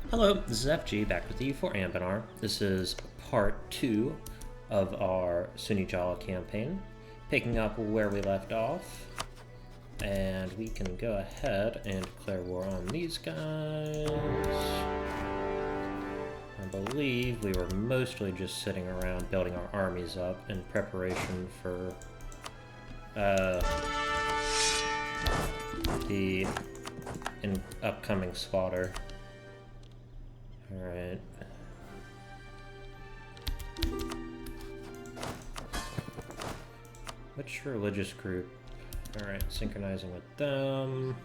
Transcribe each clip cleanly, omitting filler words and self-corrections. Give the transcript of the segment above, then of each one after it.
Hello, this is FG back with you for Anbennar. This is part 2 of our Sunijalla campaign, picking up where we left off. And we can go ahead and declare war on these guys. I believe we were mostly just sitting around building our armies up in preparation for the upcoming slaughter. Alright. Which religious group? Alright, synchronizing with them.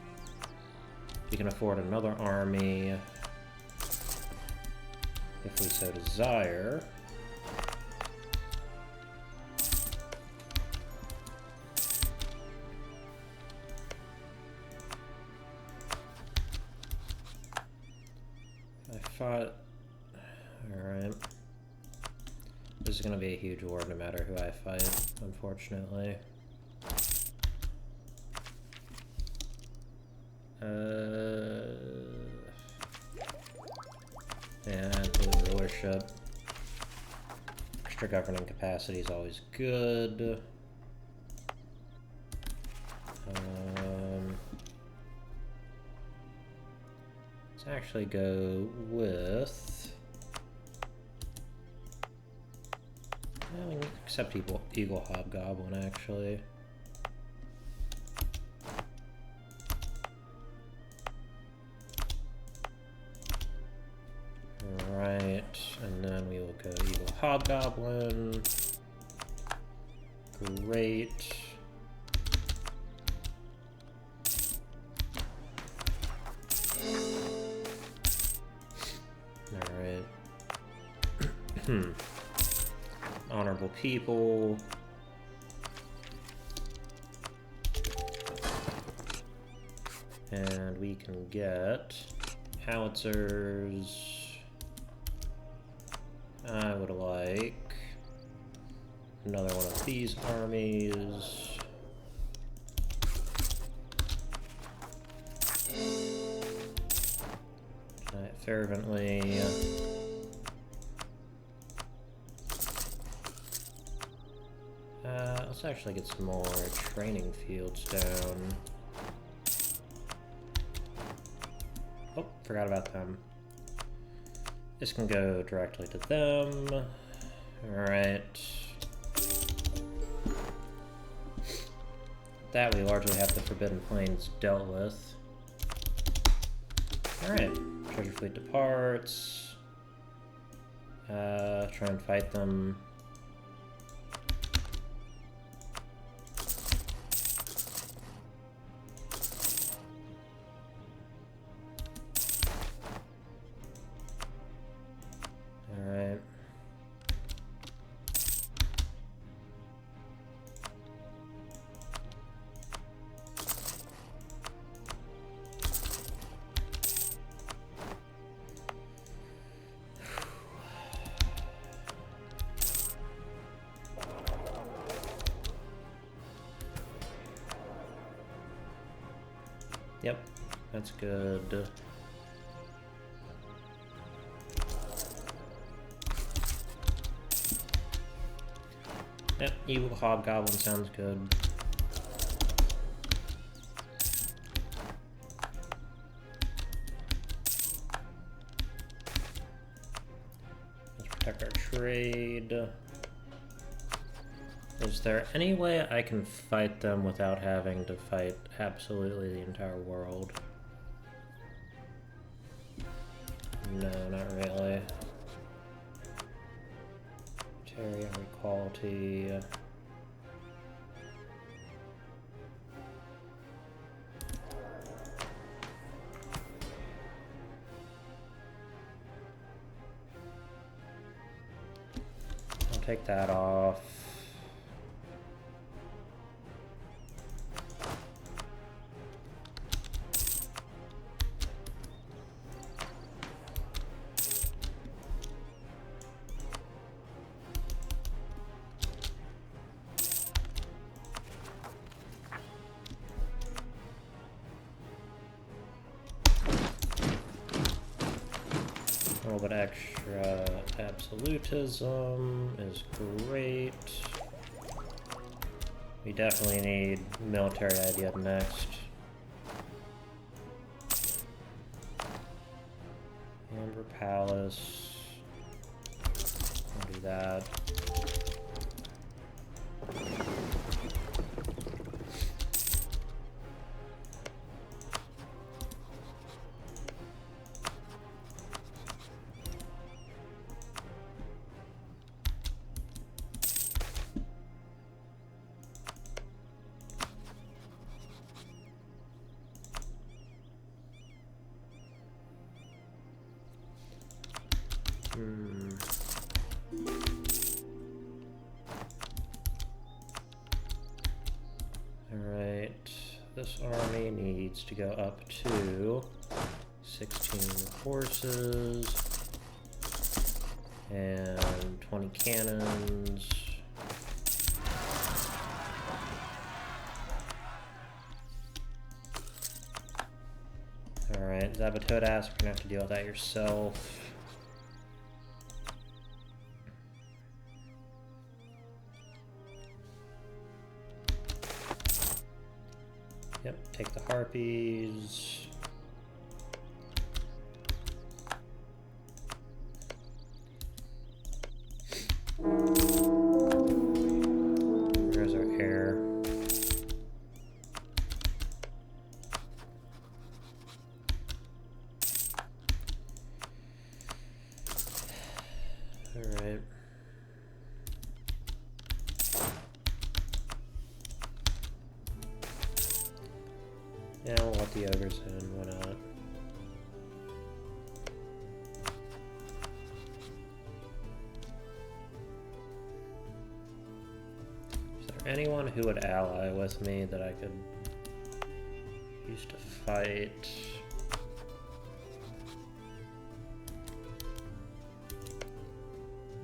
We can afford another army if we so desire. Alright. This is gonna be a huge war no matter who I fight, unfortunately. Yeah, the rulership. Extra governing capacity is always good. Let's actually go with... Well, we can accept Eagle Hobgoblin, actually. Alright, and then we will go Eagle Hobgoblin. Great. Alright. Honorable people. And we can get howitzers. I would like another one of these armies. Fervently. Let's actually get some more training fields down. Oh, forgot about them. This can go directly to them. Alright. That we largely have the Forbidden Plains dealt with. Alright. Treasure fleet departs. Try and fight them. Alright. Yep, that's good. Yep, Evil Hobgoblin sounds good. Let's protect our trade. Is there any way I can fight them without having to fight absolutely the entire world? No, not really. Territory equality. I'll take that off. A little bit extra absolutism is great. We definitely need military idea next. Amber Palace. I'll do that. Alright, this army needs to go up to 16 horses and 20 cannons. Alright, Zabatodas, you're gonna have to deal with that yourself. Yep, take the harpies. There's our heir. Alright. Yeah, we'll let the ogres in, why not? Is there anyone who would ally with me that I could use to fight?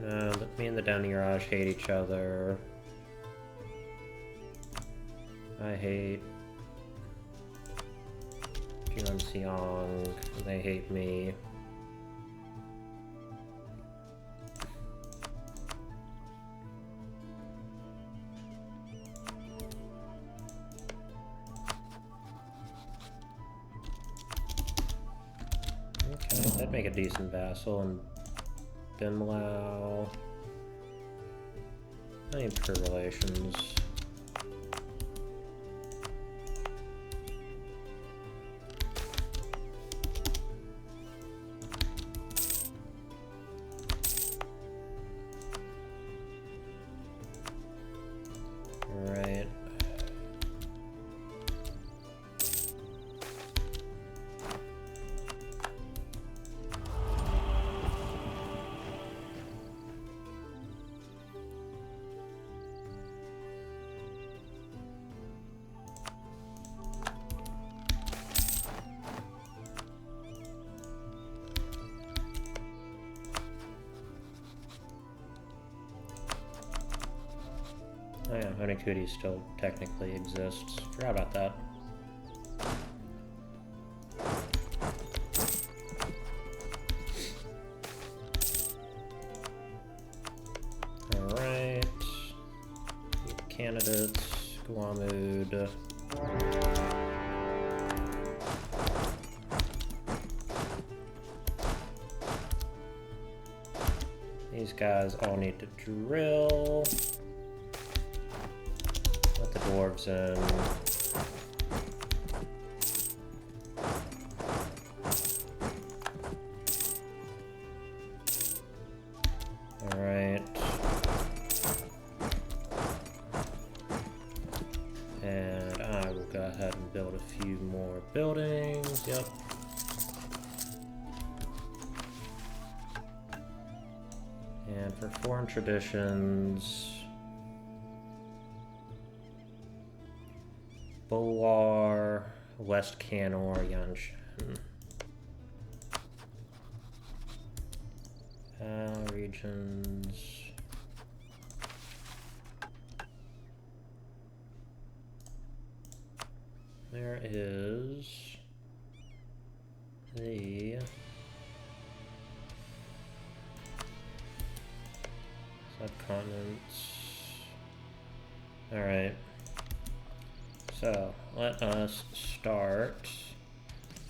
No, me and the Daniraj hate each other. I hate Siong, they hate me. Okay, that'd make a decent vassal, and Bimlau. I need poor relations. Alright. Oh yeah, Honeycootie still technically exists. Forgot about that. Alright. Candidates, Guamud. These guys all need to drill. Let the dwarves in. Alright. And I will go ahead and build a few more buildings. Yep. And for foreign traditions, Bulwar, West Canor, Yanshan. Regions. There is the subcontinents. Alright. So, let us start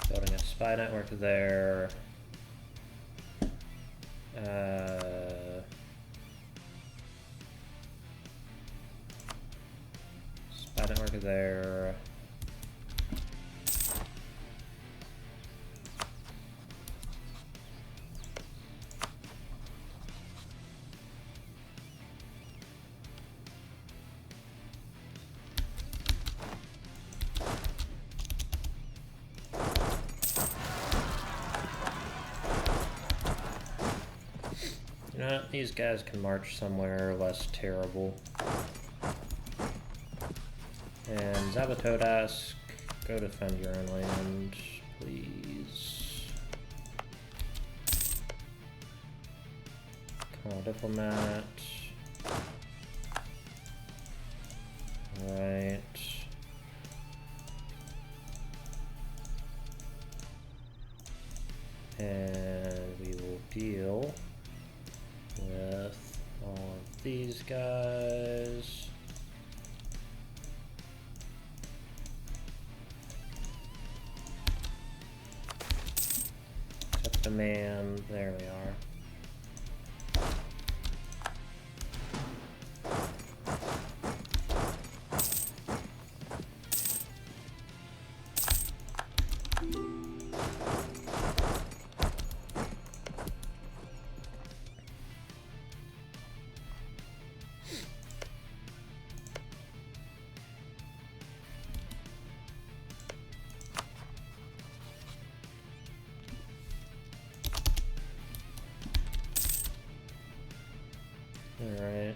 building a spy network there. Spy network there. You know what? These guys can march somewhere less terrible. And Zabatodask, go defend your own land, please. Call diplomat. Right. And we will deal with all of these guys. Accept demand. There we are. Alright.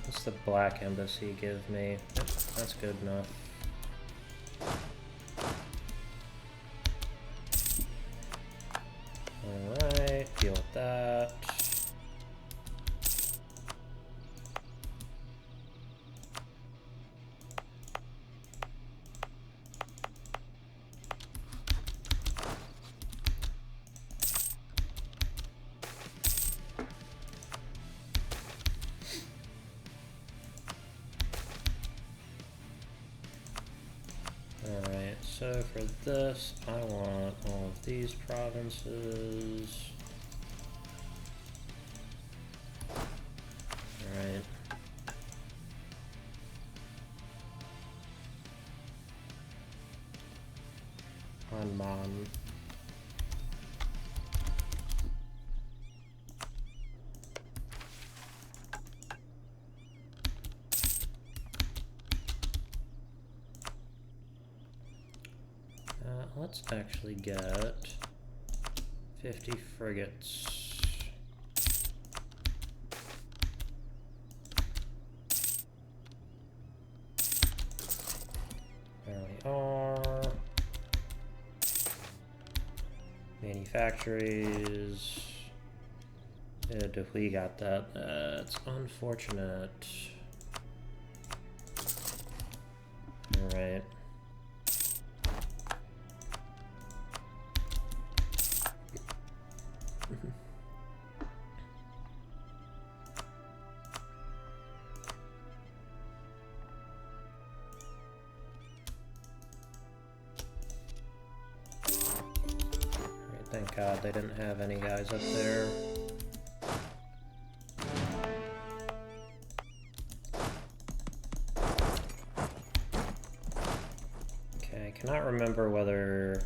What's the Black Embassy give me? That's good enough. Alright, deal with that. Alright, so for this, I want all of these provinces. Alright. Anbennar. Let's actually get 50 frigates. There we are. Manufactories. If we got that, that's unfortunate. Alright. Thank God they didn't have any guys up there. Okay, I cannot remember whether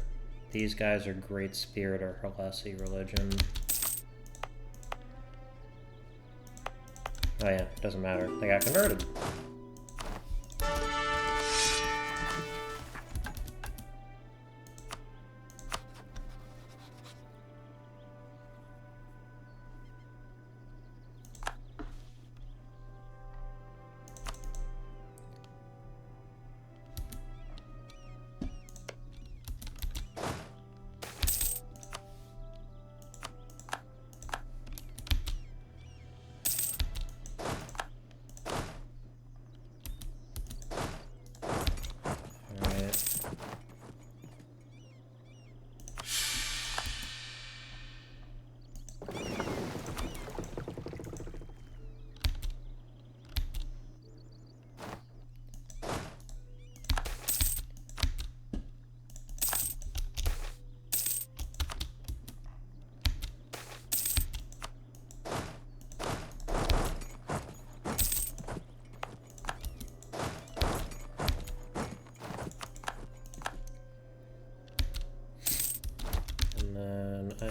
these guys are Great Spirit or Halessi religion. Oh yeah, doesn't matter. They got converted.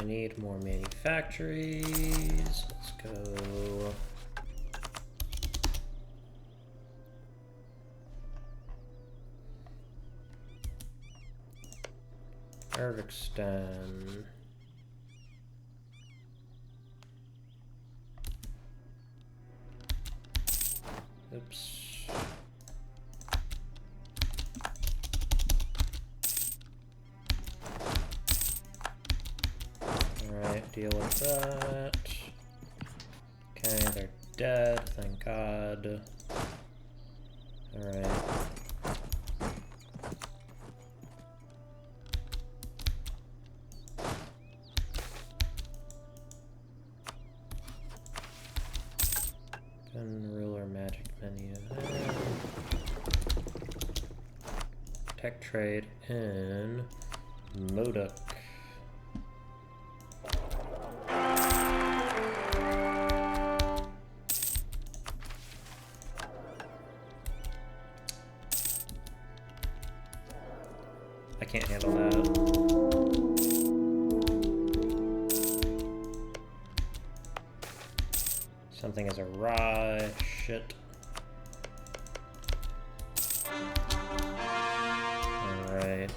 I need more manufactories. Let's go. Ervikston. Oops. Alright, deal with that. Okay, they're dead, thank God. Alright. Gun ruler magic menu. Tech trade in Modok. I can't handle that. Something is awry. Shit. Alright.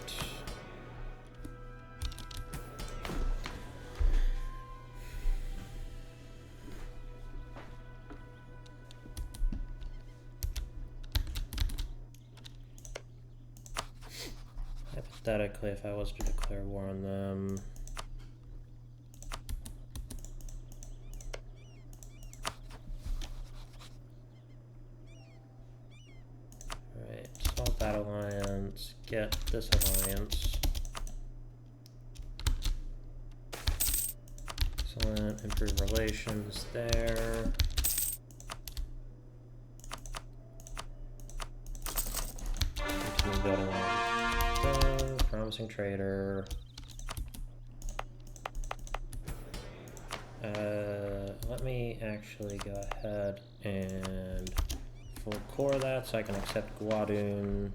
Hypothetically, if I was to declare war on them. Alright, solve that alliance, get this alliance. Excellent, improve relations there. Continue building on promising trader. Let me actually go ahead and full core that so I can accept Guadun.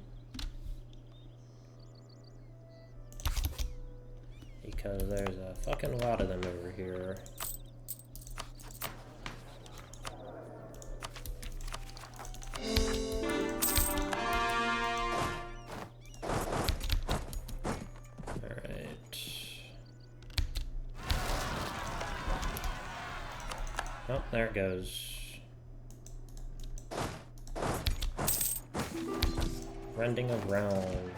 Because there's a fucking lot of them over here. Oh, there it goes. Rending of Realms.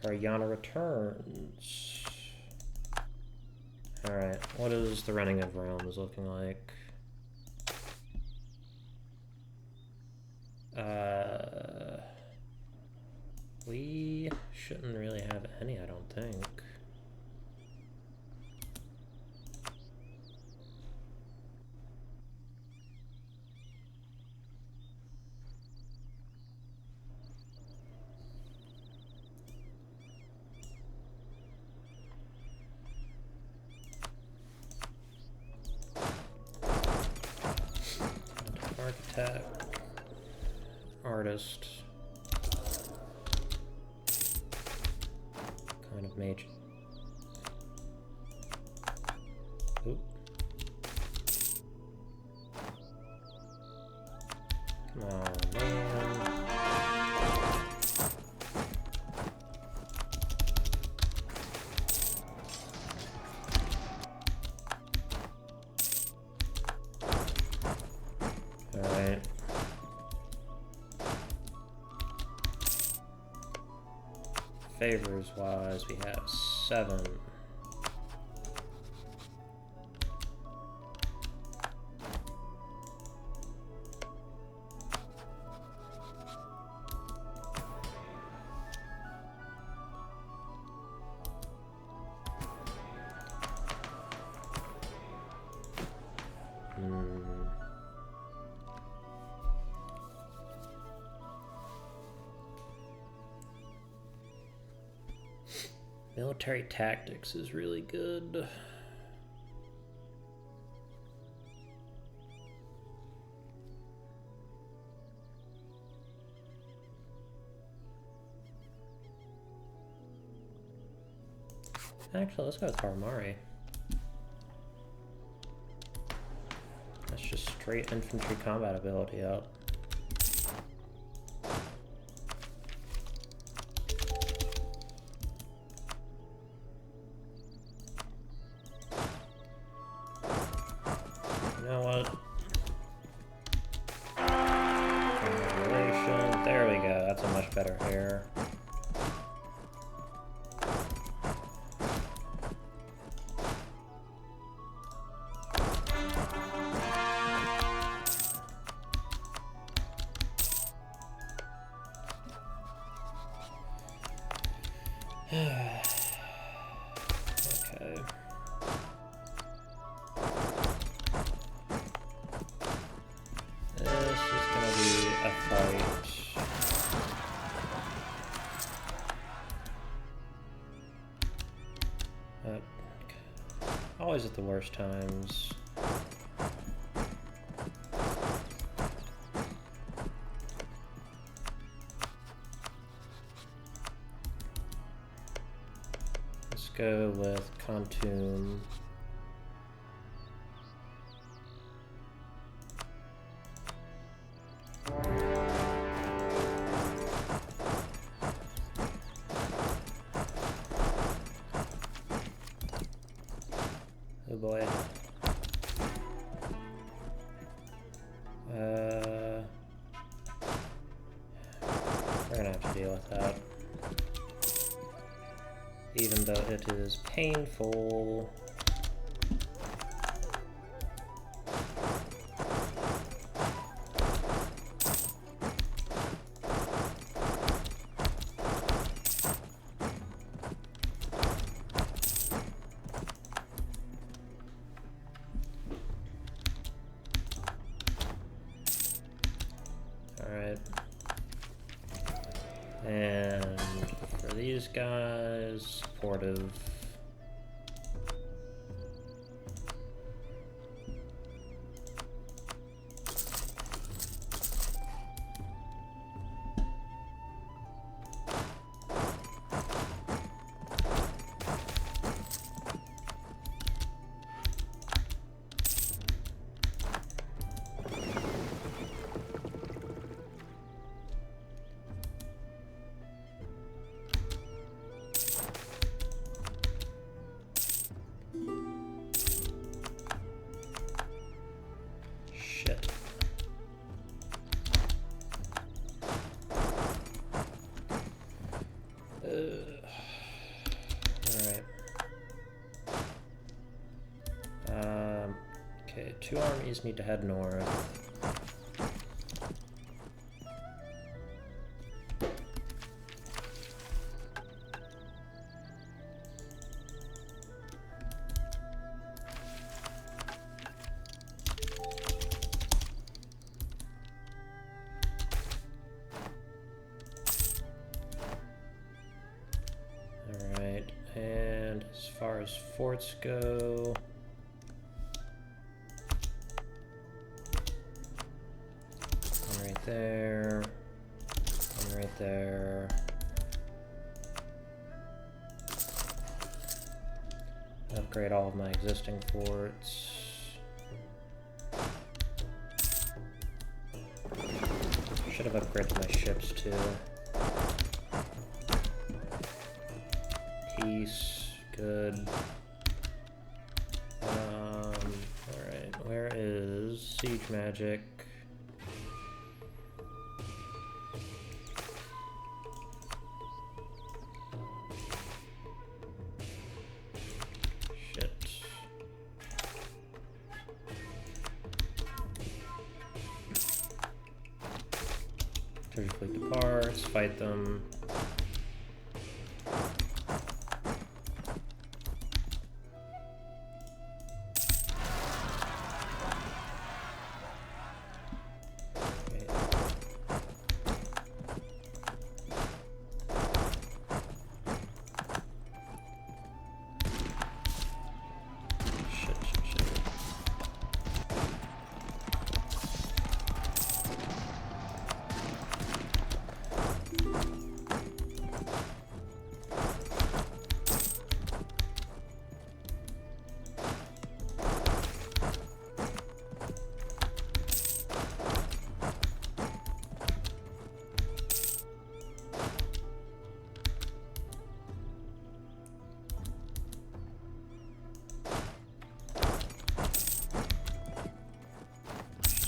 Karyana returns. Alright, what is the Rending of Realms looking like? We shouldn't really have any, I don't think. Architect, artist, kind of mage. Oop. Come on, man. Alright. Favors wise, we have 7. Military tactics is really good. Actually, let's go with Haramari. That's just straight infantry combat ability up. You know what? Regulation. There we go. That's a much better hair. Okay. This is gonna be a fight. Always at the worst times. Let's go with Khantum. Oh boy. We're gonna have to deal with that. Even though it is painful. Alright. And for these guys, supportive. Shit. Alright. Okay, 2 armies need to head north. Alright, and as far as forts go, one right there, one right there. Upgrade all of my existing forts. Should have upgraded my ships too. Peace, good. Alright, where is siege magic? Shit. Treasure fleet departs, fight them.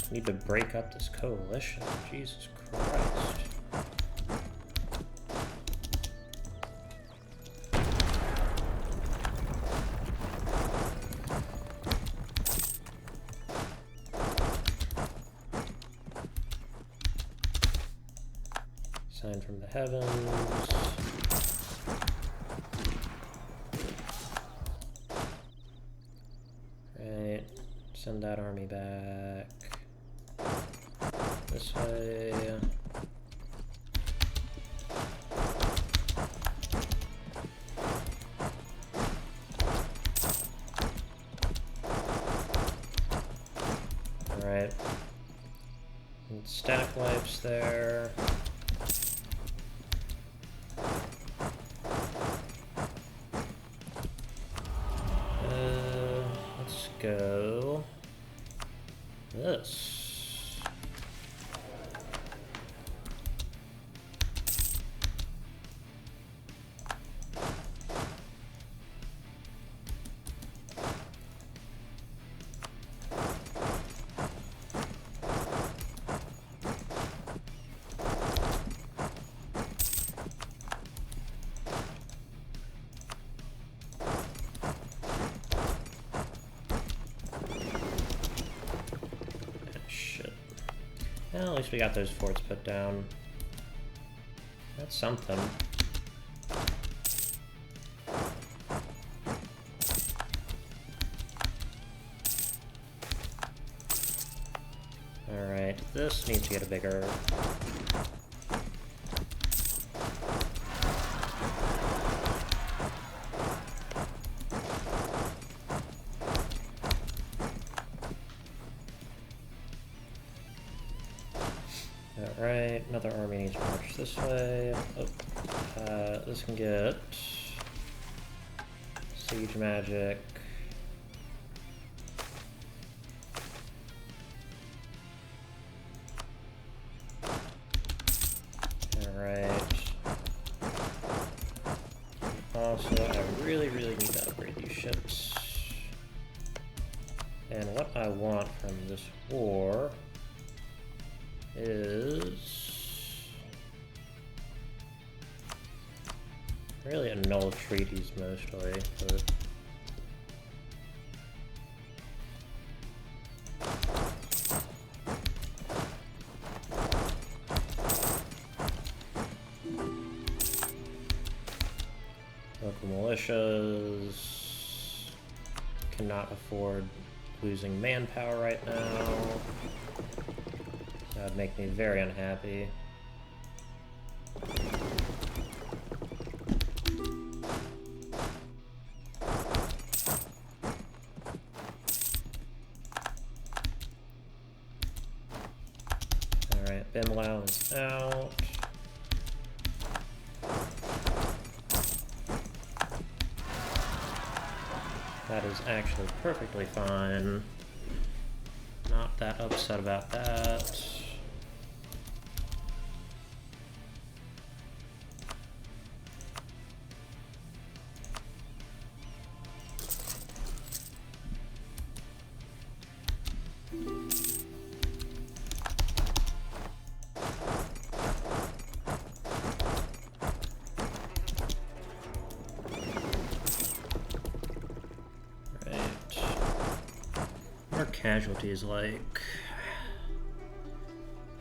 Need to break up this coalition. Jesus Christ. Sign from the heavens. Right. Send that army back. This way. Alright. Stack wipes there. Let's go this. Well, at least we got those forts put down. That's something. Alright, this needs to get a bigger... Alright, another army needs to march this way. Oh, this can get siege magic. Alright. Also, I really need to upgrade these ships. And what I want from this war is really annul treaties mostly, but local militias cannot afford losing manpower right now. That would make me very unhappy. Alright, Bimlau is out. That is actually perfectly fine. Not that upset about that. Casualties like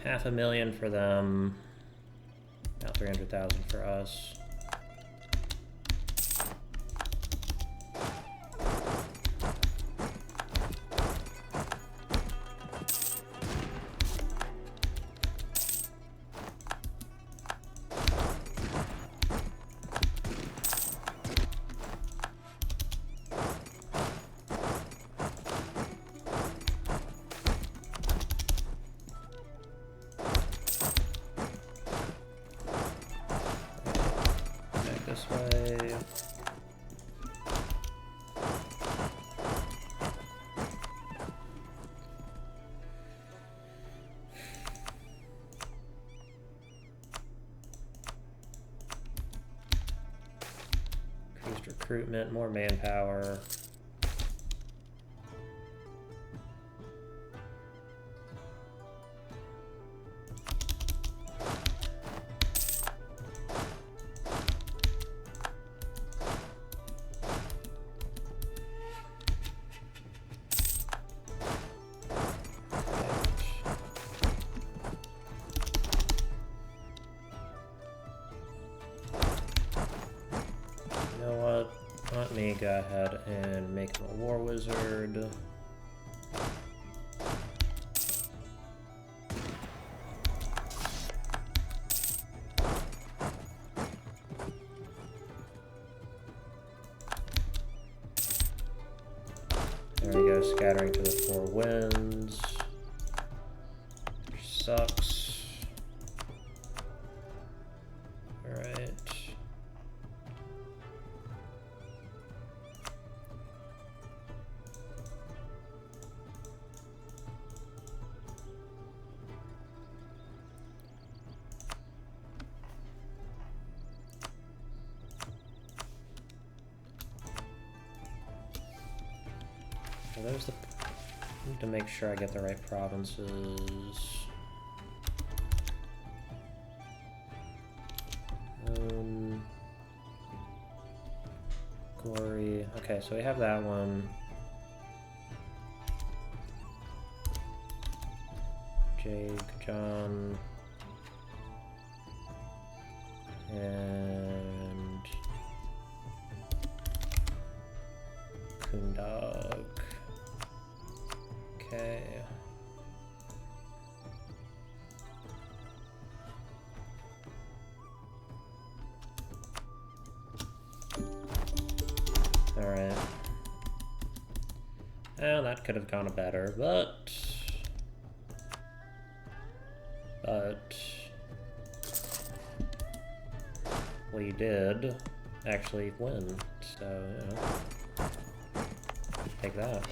500,000 for them, about 300,000 for us. This way. Increased recruitment, more manpower. let me go ahead and make him a war wizard. There we go, scattering to the four winds. Which sucks. Alright. Well, there's the... I need to make sure I get the right provinces. Glory. Okay, so we have that one. Jake, John, and Kundog. Okay. Alright. And that could have gone better, but we did actually win, so, you know, take that.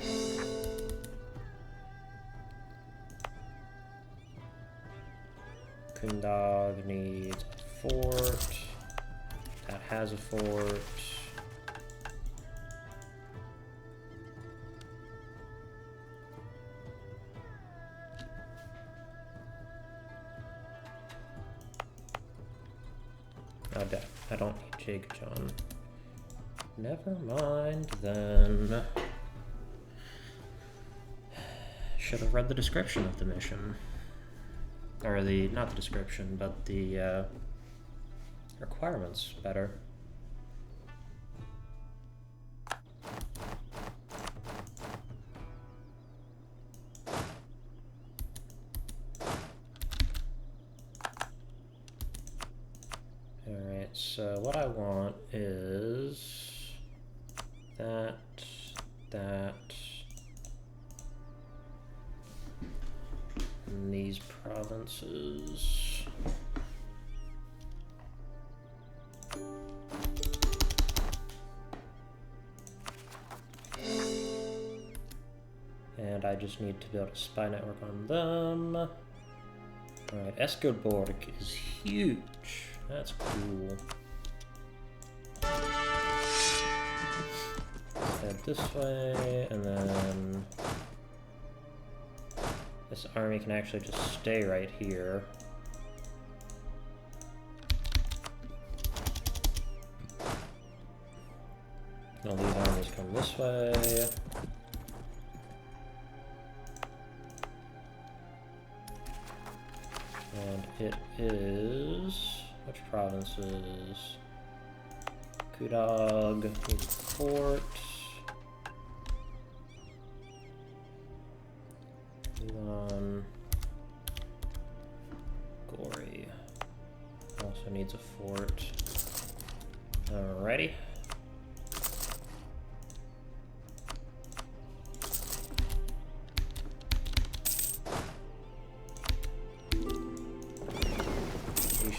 Kundog needs a fort. That has a fort. Oh, I don't need Jake John. Never mind then. Should have read the description of the mission. Or the, not the description, but the requirements better. Alright, so what I want is that, and these provinces. And I just need to build a spy network on them. Alright, Escoborg is huge. That's cool. Head this way, and then this army can actually just stay right here. All these armies come this way. And it is... which provinces? Kudog needs a fort. Elon. Gory also needs a fort. Alrighty.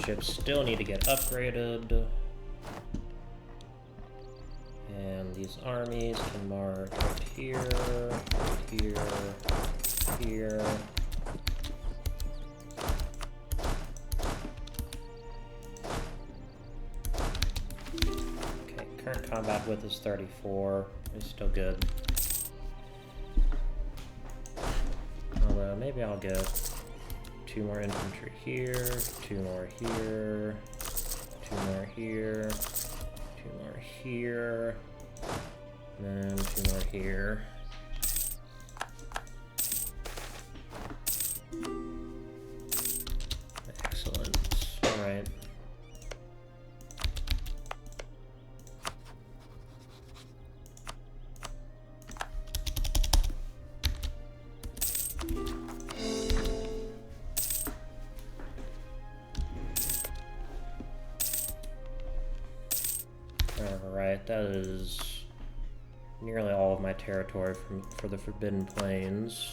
Ships still need to get upgraded. And these armies can march right here, here, here. Okay, current combat width is 34. It's still good. Although maybe I'll get 2 more infantry here, 2 more here, 2 more here, 2 more here, and then 2 more here. Excellent. Alright. Alright, that is nearly all of my territory for the Forbidden Plains.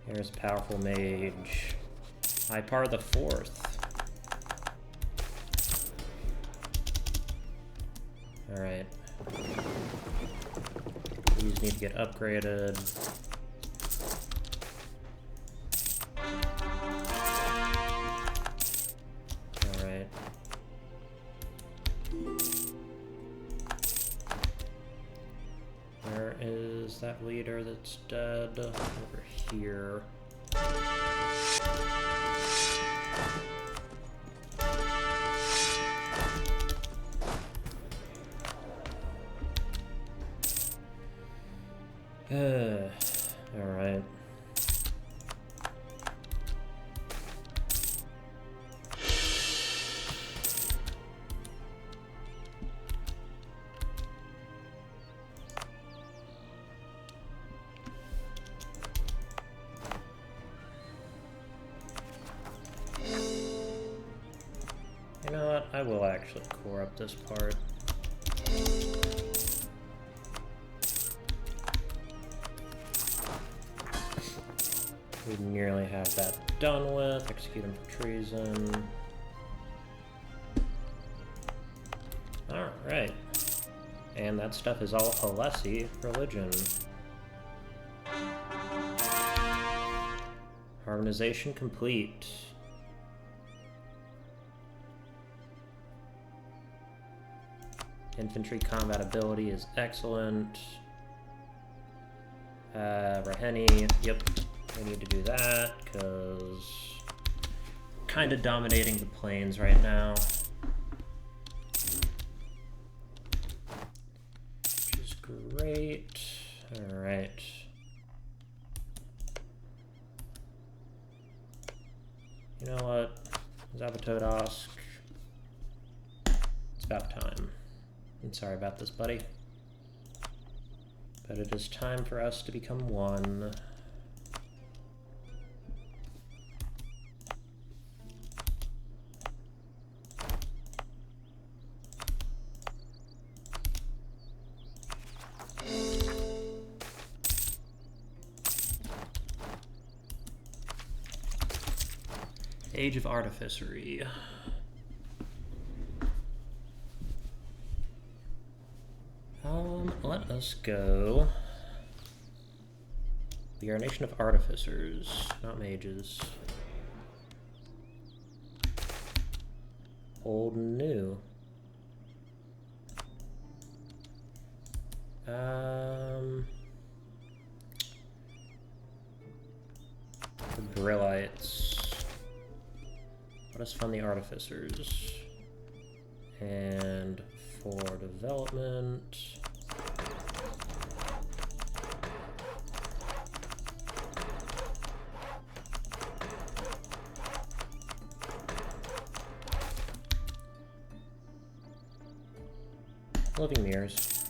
Here's a powerful mage. Ipar the Fourth. Alright. These need to get upgraded. Alright. Where is that leader that's dead? Over here. Alright. You know what? I will actually core up this part. We nearly have that done with. Execute him for treason. Alright. And that stuff is all Alessi religion. Harmonization complete. Infantry combat ability is excellent. Raheni, yep. We need to do that, because kind of dominating the plains right now. Which is great. Alright. You know what? Zapatodosk. It's about time. I'm sorry about this, buddy. But it is time for us to become one. Age of Artificery. Let us go. We are a nation of artificers, not mages. Old and new. The Brillites. Let us fund the artificers. And for development. Living mirrors.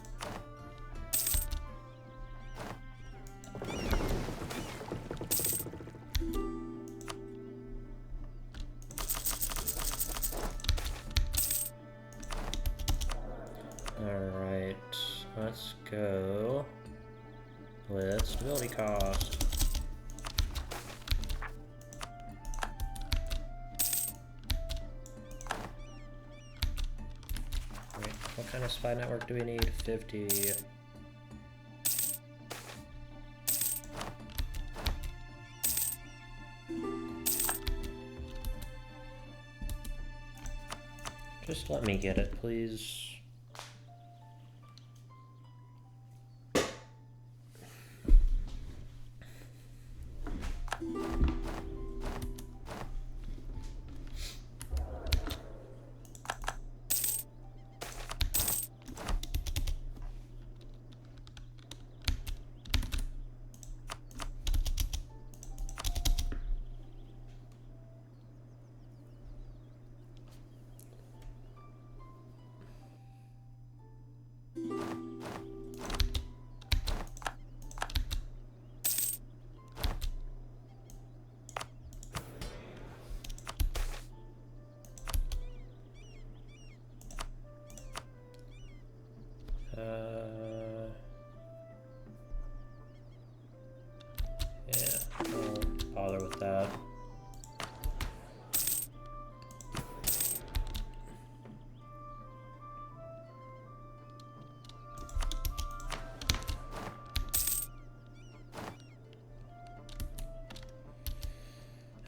Alright, let's go with stability cost. What kind of spy network do we need? 50. Just let me get it, please.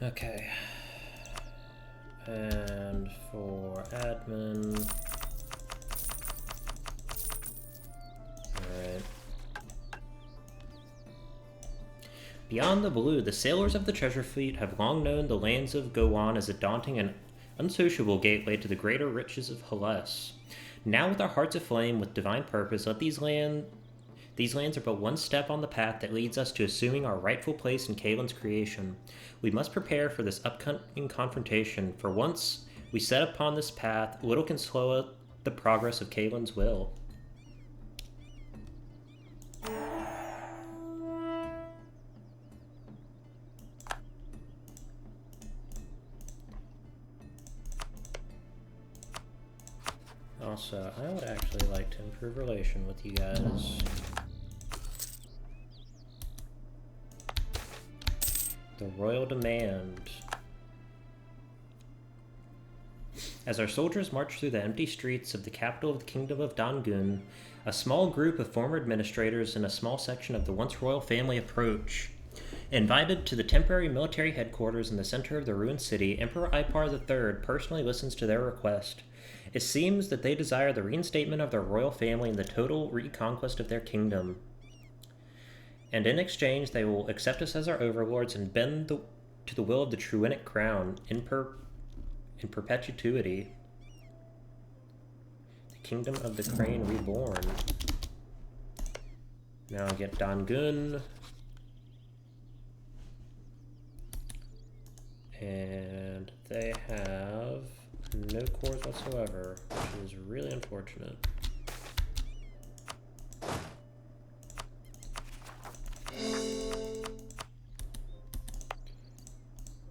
that. Okay. And for admin. Alright. Beyond the blue, the sailors of the treasure fleet have long known the lands of Gowan as a daunting and unsociable gateway to the greater riches of Hellas. Now, with our hearts aflame with divine purpose, let these lands are but one step on the path that leads us to assuming our rightful place in Kaelin's creation. We must prepare for this upcoming confrontation, for once we set upon this path, little can slow the progress of Kaelin's will. Also, I would actually like to improve relation with you guys. The royal demand. As our soldiers march through the empty streets of the capital of the Kingdom of Dangun, a small group of former administrators and a small section of the once royal family approach. Invited to the temporary military headquarters in the center of the ruined city, Emperor Ipar III personally listens to their request. It seems that they desire the reinstatement of their royal family and the total reconquest of their kingdom. And in exchange, they will accept us as our overlords and bend to the will of the Truinic crown in perpetuity. The kingdom of the crane reborn. Now get Dangun. And they have no cores whatsoever, which is really unfortunate.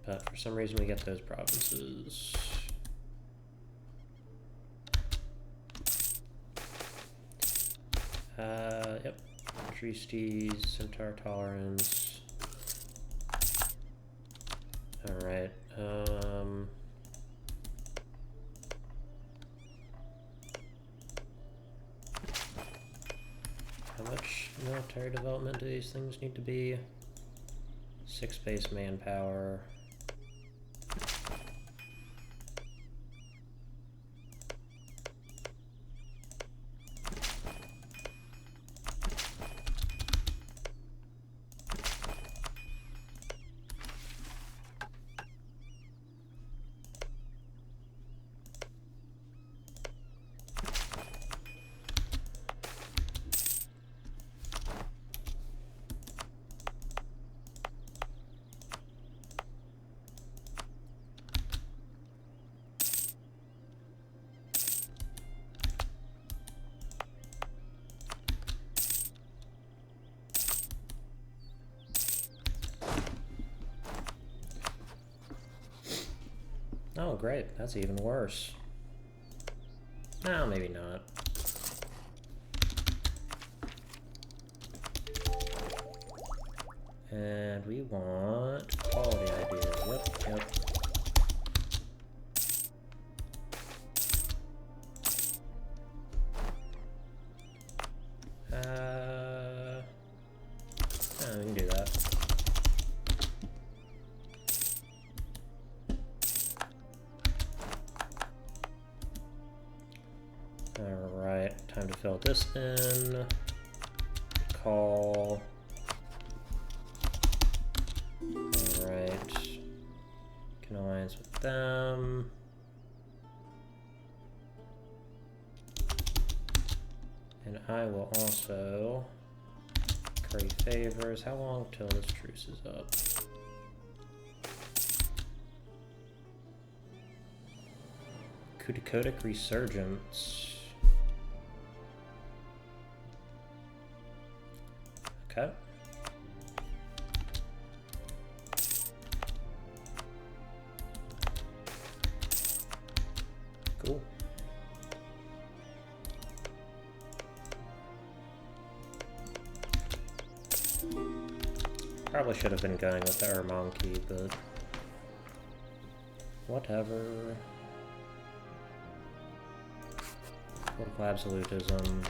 But for some reason we get those provinces. Yep. Tristes, Centaur Tolerance. Alright, how much military development do these things need to be? 6 base manpower. Oh, great. That's even worse. No, maybe not. And we want quality ideas. Yep. We can do that. Alright, time to fill this in. Call. Alright. Can alliance with them. And I will also curry favors. How long till this truce is up? Kudikodic Resurgence. Okay. Cool. Probably should have been going with the Urmanki, but Whatever. Political absolutism.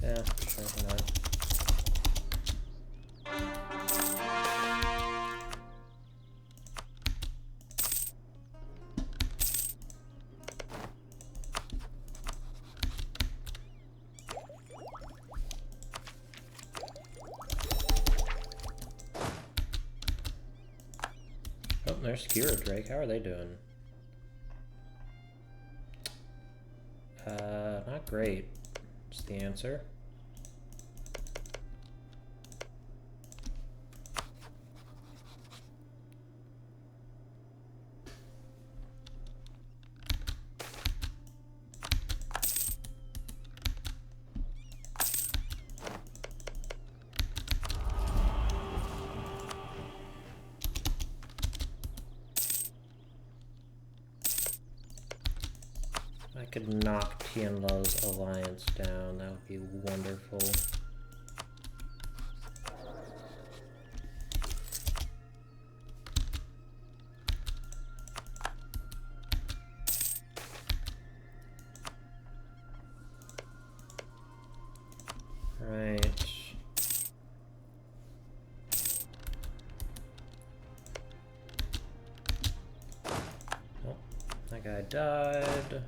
Yeah, sure, why not? Oh, there's Skira Drake. How are they doing? Not great. Is the answer. I could knock Tianlo's alliance down. That would be wonderful. Right. Oh, that guy died.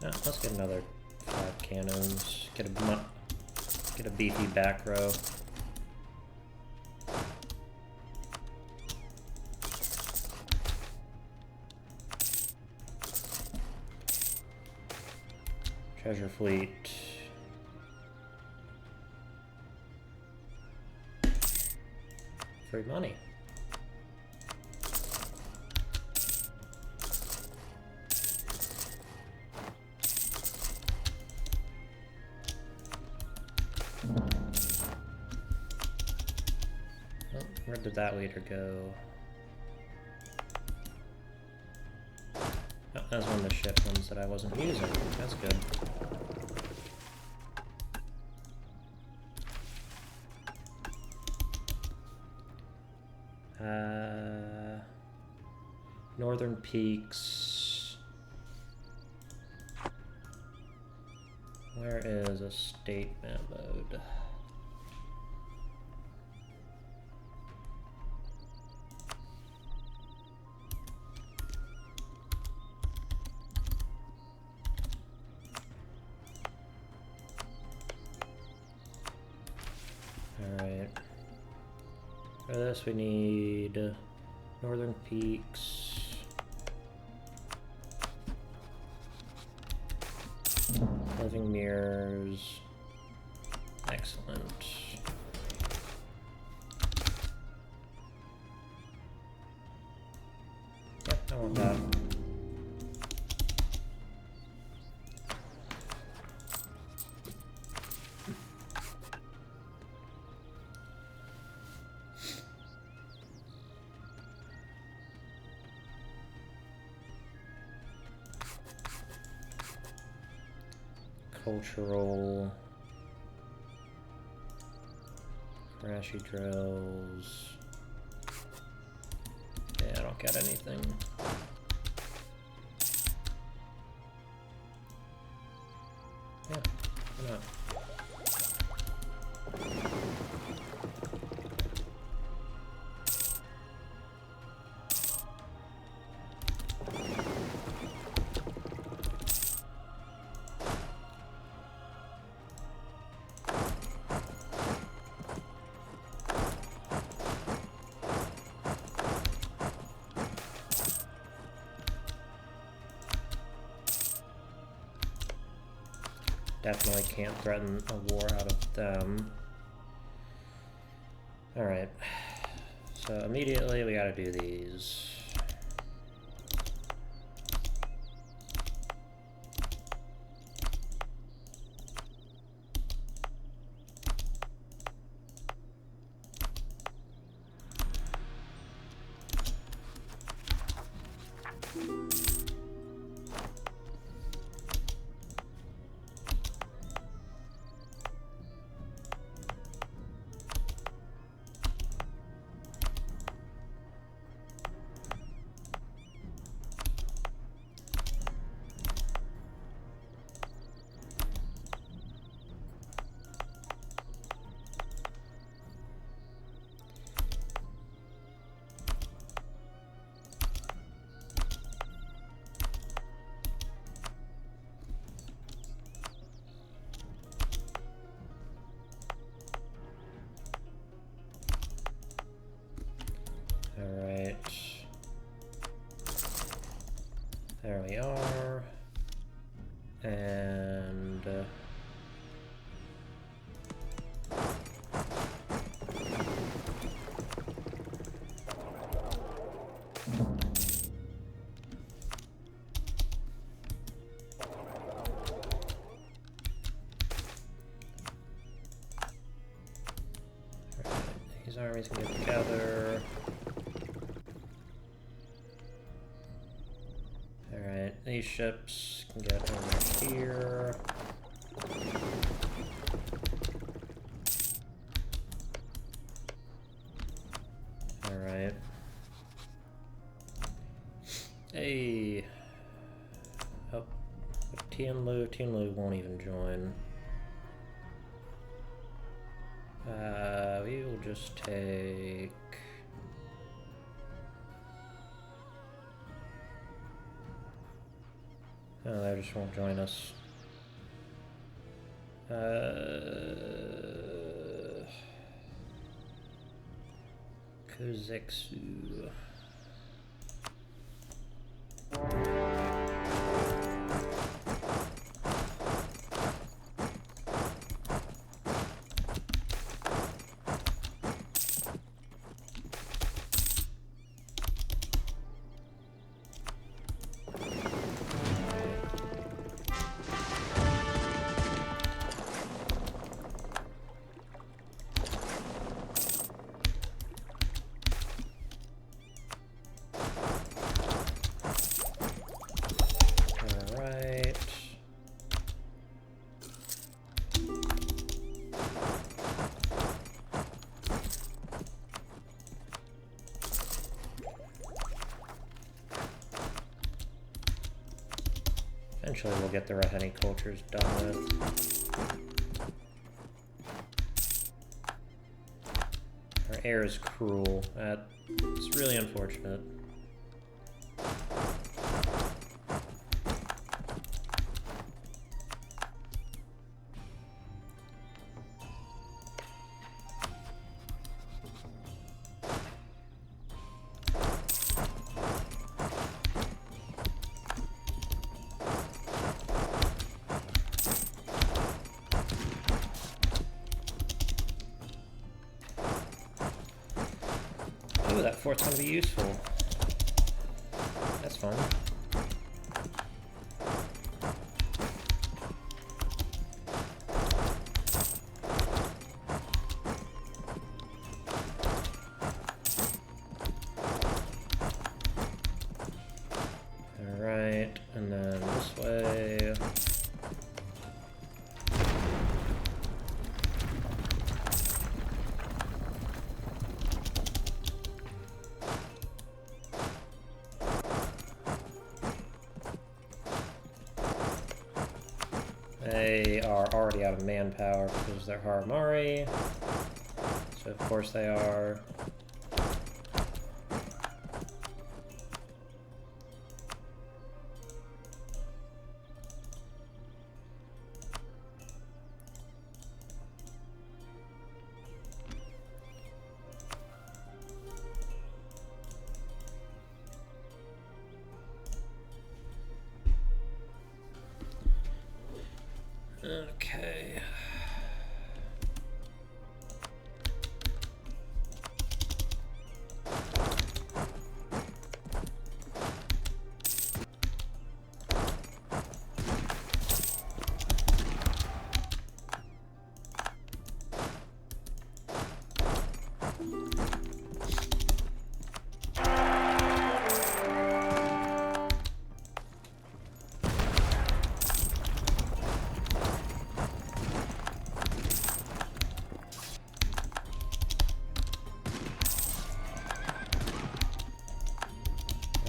Yeah, let's get another 5 cannons. Get a beefy back row. Treasure fleet. Free money. Oh, where did that leader go? Oh, that was one of the ship ones that I wasn't using. That's good. Northern Peaks. Where is a state map mode? Alright. For this we need Northern Peaks. Living Mirrors. Excellent. Yeah, I want that. Cultural, crashy drills. Yeah, I don't get anything. Yeah, why not? Definitely can't threaten a war out of them. Alright. So immediately we gotta do these. There we are. And these armies can get together. Alright, these ships can get over here. Alright. Hey! Oh, Tianlu won't even join. We will just take... Oh, they just won't join us. Kozeksu. Eventually we'll get the Raheni cultures done with. Our air is cruel. It's really unfortunate. Oh, that fort's gonna be useful. That's fun. Alright, and then this way. They are already out of manpower because they're Haramari, so of course they are. Okay.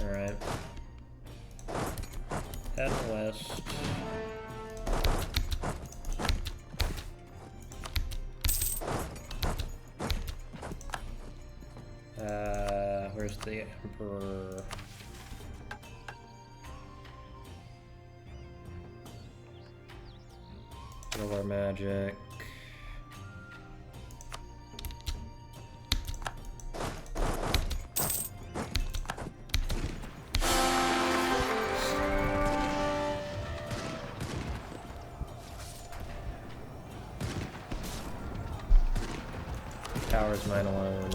Alright. Head west. Where's the Emperor? Roller magic. powers mine alone.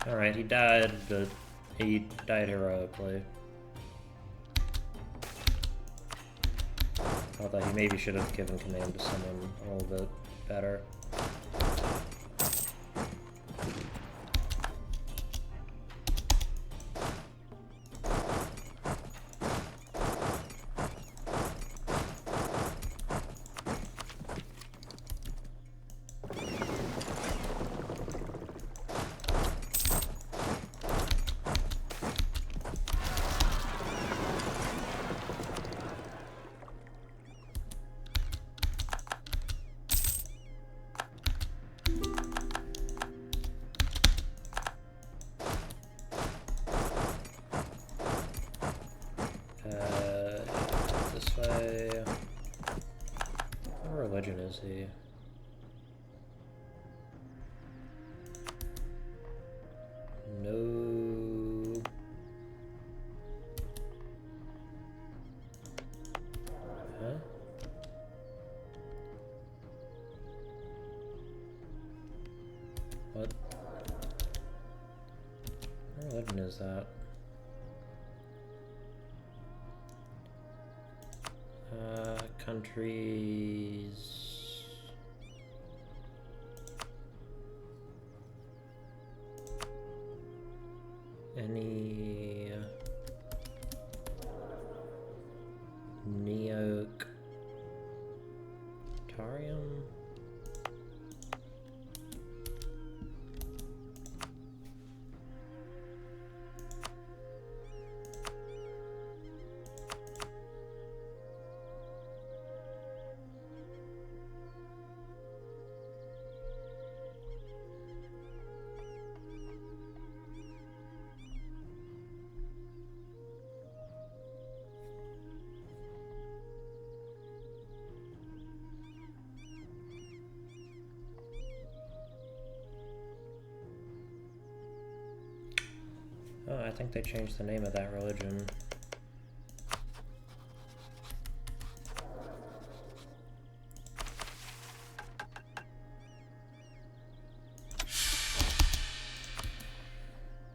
Alright, he died, but he died heroically. Although he maybe should have given command to someone a little bit better. This way. What religion is he? No. Huh? What? What religion is that? Countries. Any Neoctarium? Oh, I think they changed the name of that religion.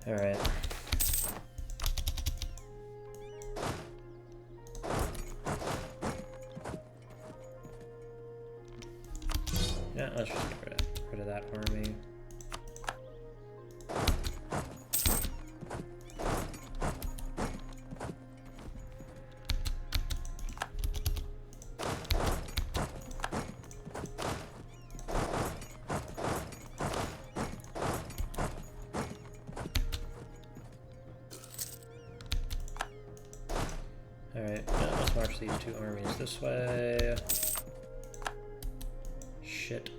Alright. Yeah, let's just get rid of that army. Alright, yeah, let's march these two armies this way. Shit.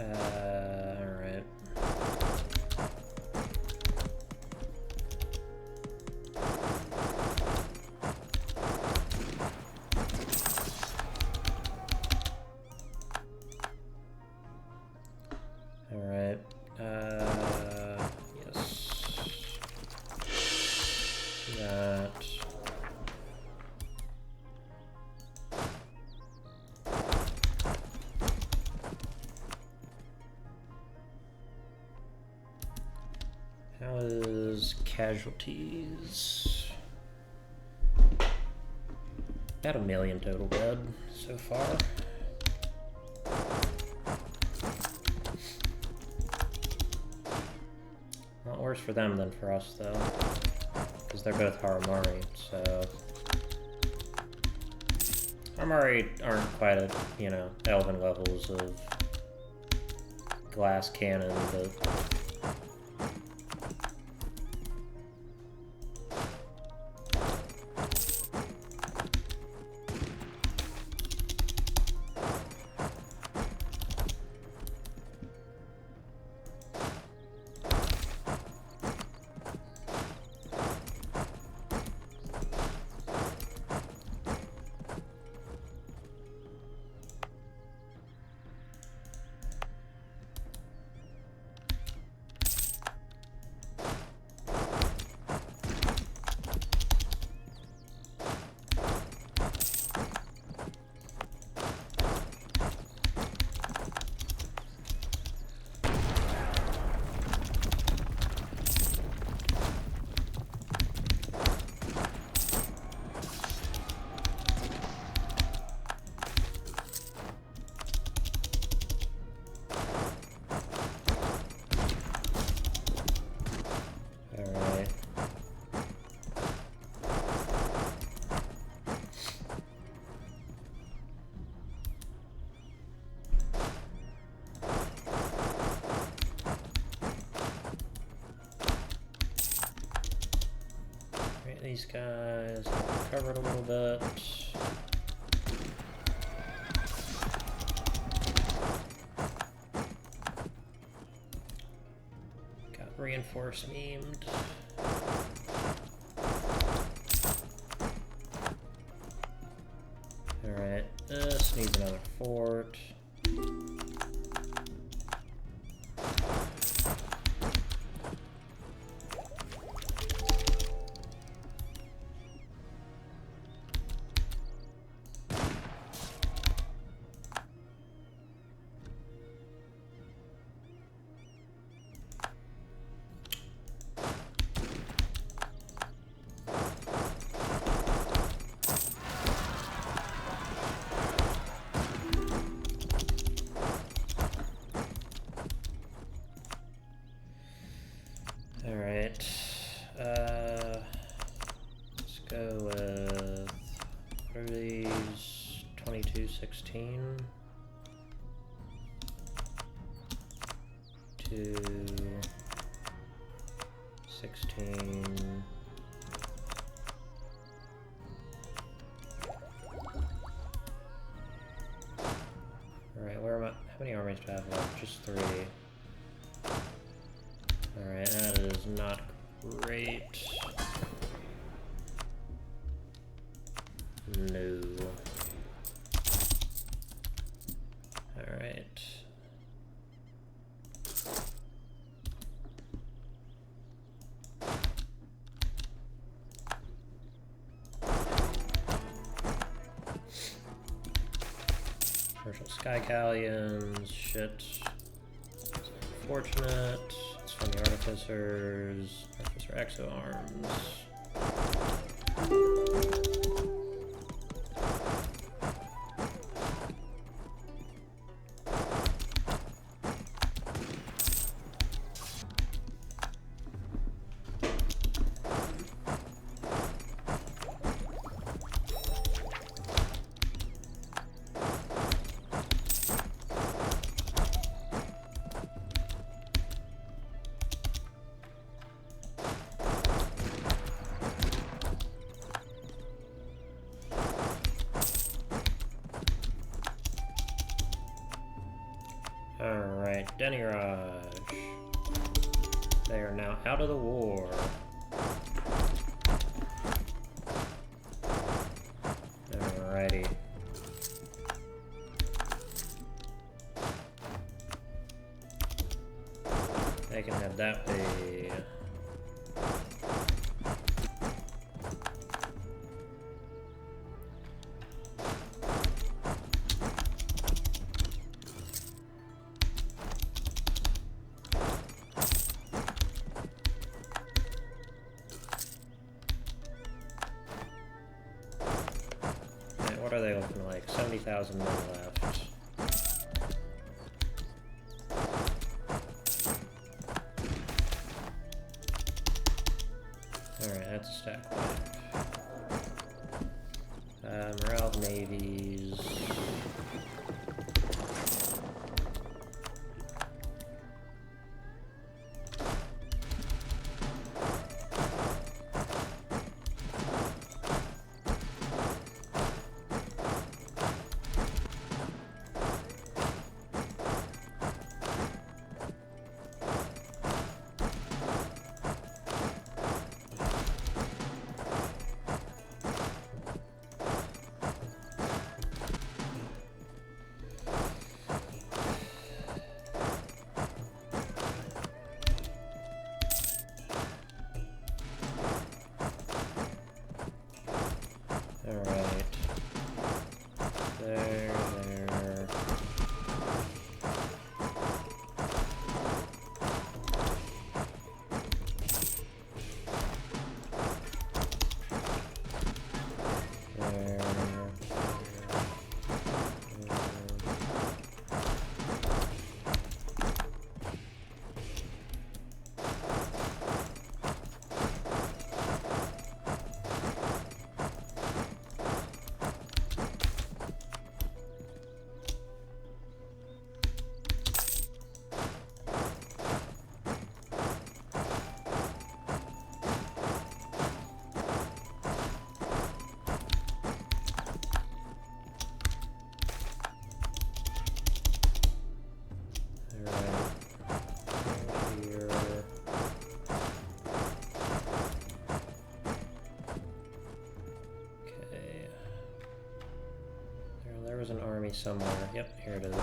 Alright. Alright. Yes. That. How is casualties? About 1 million total dead so far. Not worse for them than for us, though, because they're both Haramari, so... Haramari aren't quite at, you know, elven levels of glass cannon, but... Alright, these guys have covered a little bit. Got reinforced memed. Alright, this needs another fort. Alright, let's go with, what are these, 2216 to 16. Alright, where am I? How many armies do I have left? Just 3. Alright, that is not great. No. Alright. Commercial Sky Galleons, shit. It's unfortunate. It's from the Artificers. Artificer Exo Arms. Alright, Deniraj. They are now out of the war. Alrighty. They can have that way. What are they looking like? 70,000 men left. Alright, that's a stack wipe. Morale of navies. Alright. There. was an army somewhere. Yep, here it is.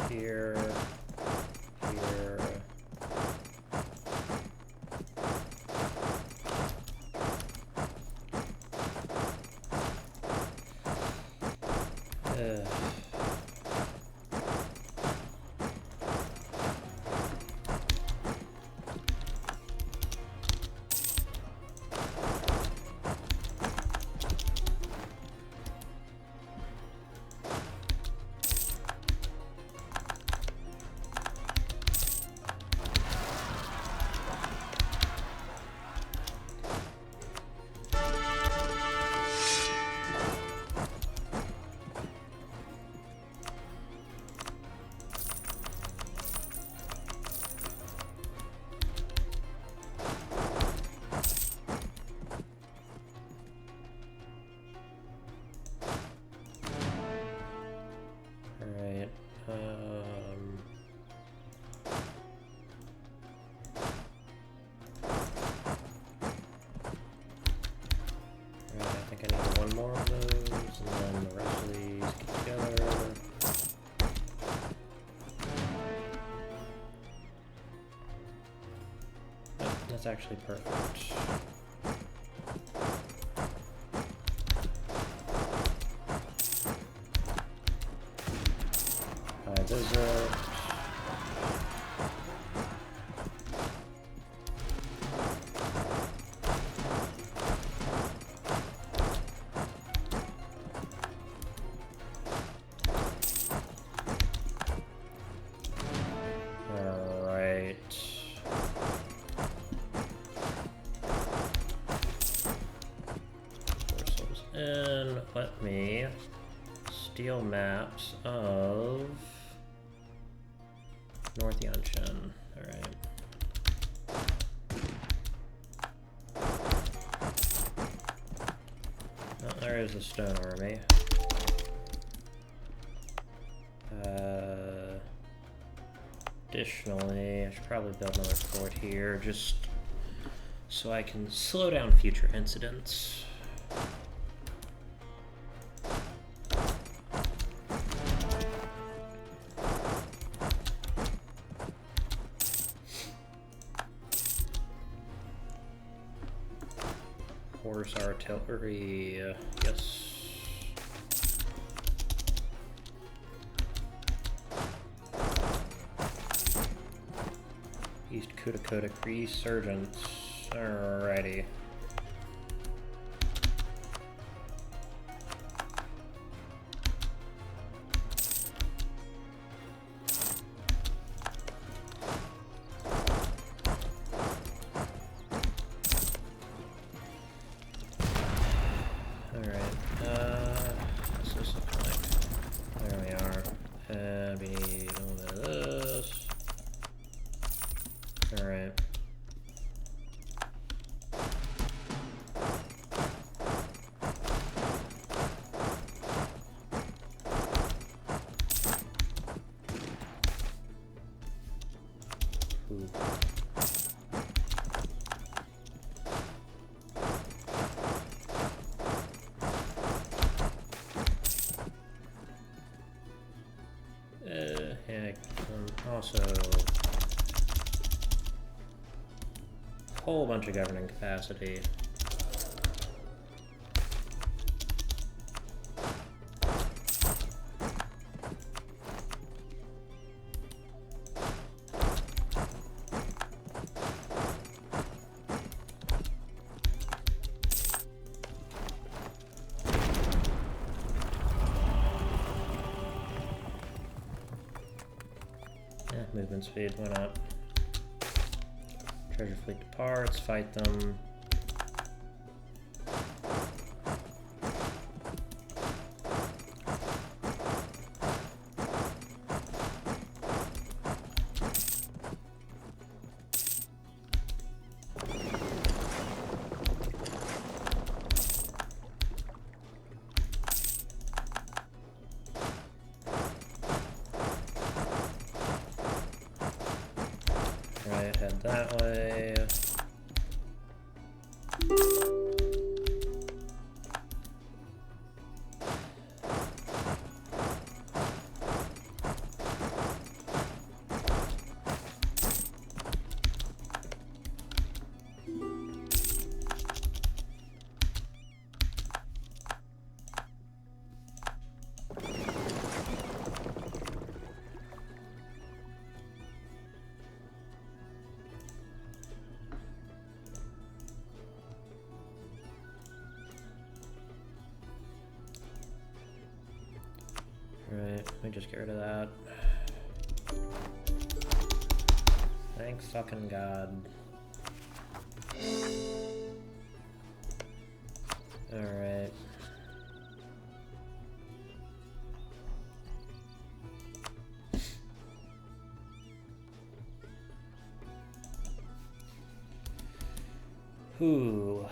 Here, here. More of those, and then the rest of these get together. Oh, that's actually perfect. Visit. And let me steal maps of North Yanshan. Alright. Oh, there is a stone army. Additionally, I should probably build another fort here just so I can slow down future incidents. Horse artillery, yes. East Kudakota Resurgence. Alrighty. What's this look like? There we are. And we need a little bit of this. Alright. Ooh. Yeah, also a whole bunch of governing capacity. Movement speed went up. Treasure fleet departs, fight them. Alright, let me just get rid of that. Thank fucking God. Alright. Ooh.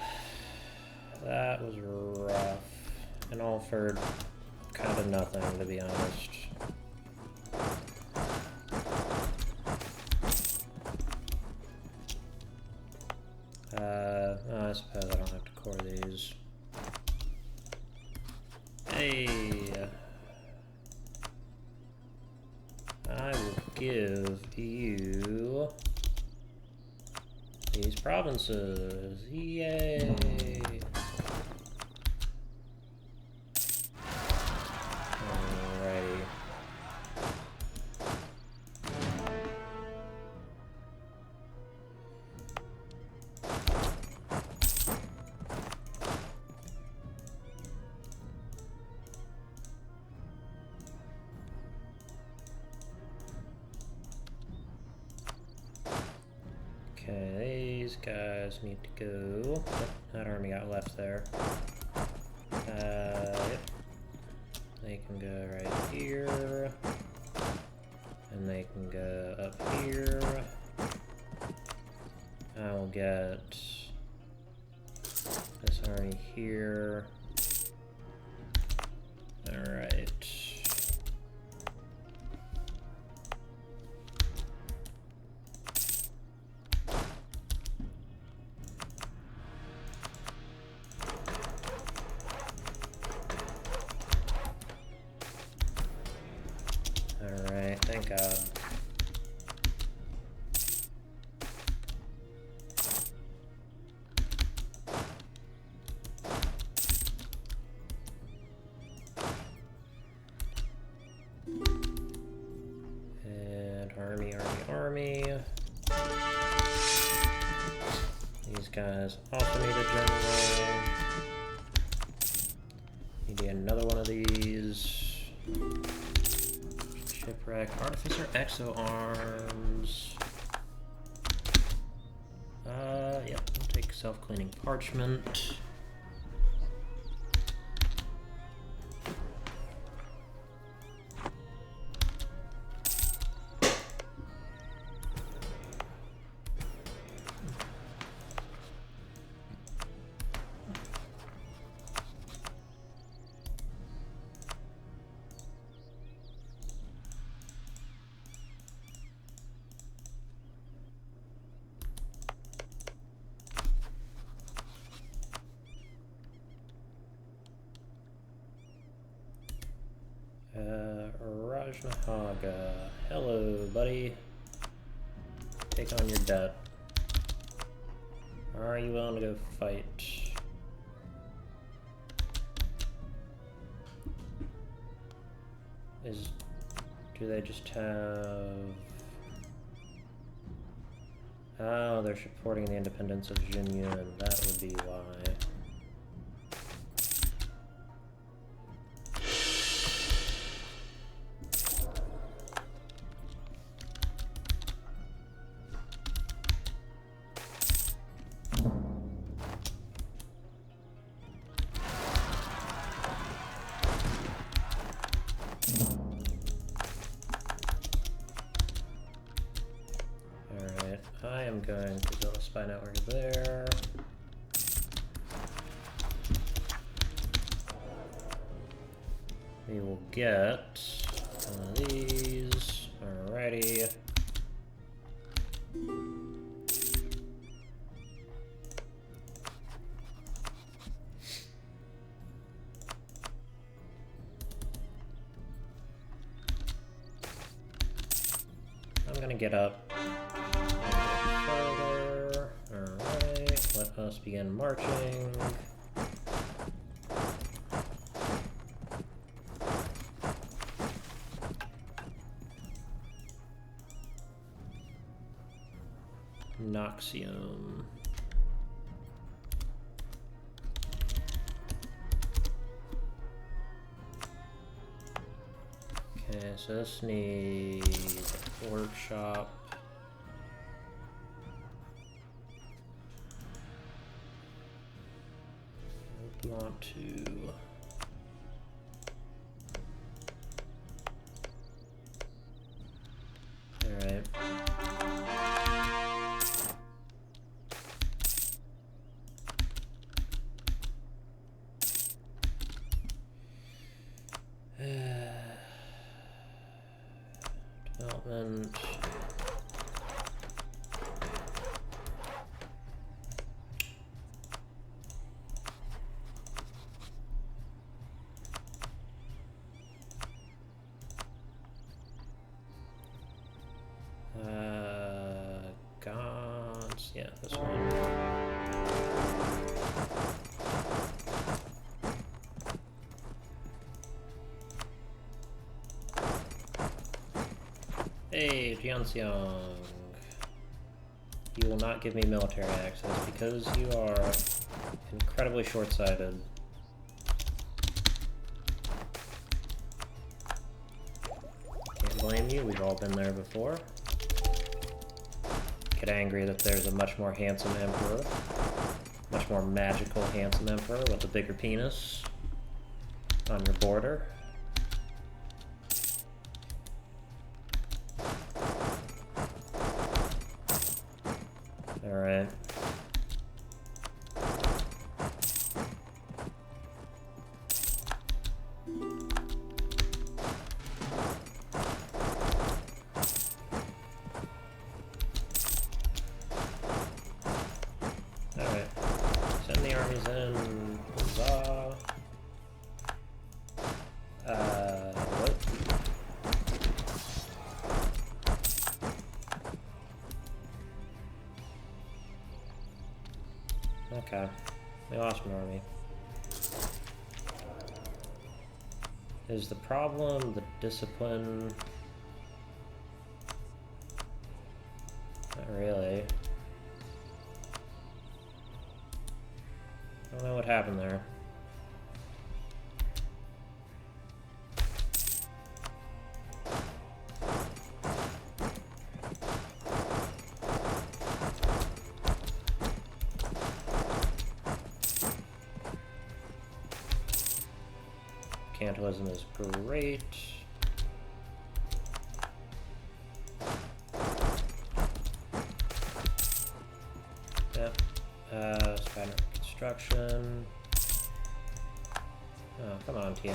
That was rough. And all for kind of nothing, to be honest. I suppose I don't have to core these. Hey! I will give you these provinces. Yay! Alrighty. Okay, these guys need to go. Oh, that army got left there. Yep. They can go right here. And they can go up here. I'll get this army here. Alright. Alright, thank God. And army. These guys also need a general. Need another one of these. Shipwreck, Artificer, Exo Arms. Yep, we'll take self-cleaning parchment. Rajnahaga. Hello, buddy. Take on your debt. Are you willing to go fight? Do they just have... Oh, they're supporting the independence of Jinyun. That would be why. I am going to build a spy network there. We will get one of these. Alrighty. I'm gonna get up. Let us begin marching. Noxium. Okay, so this needs a workshop. We want to... Alright. Development. Gods. Yeah, this one. Hey, Jianxiang. You will not give me military access because you are incredibly short-sighted. Can't blame you, we've all been there before. Get angry that there's a much more handsome emperor. Much more magical handsome emperor with a bigger penis on your border. Alright. Alright. Send the armies in. Huzzah. What? Okay. We lost an army. Is the problem the discipline? Not really. I don't know what happened there. Cantalism is great. Yep. Spider construction. Oh, come on, TM.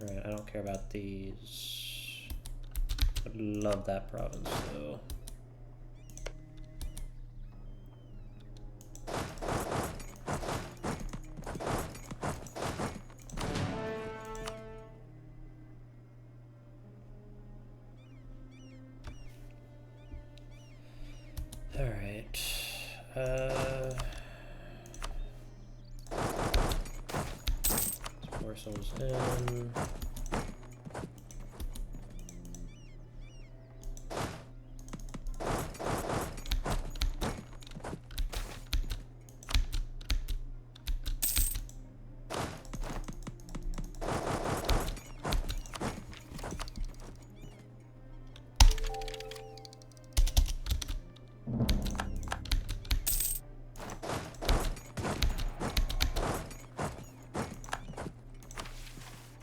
Alright, I don't care about these. I'd love that province, though. Alright. Parcels in.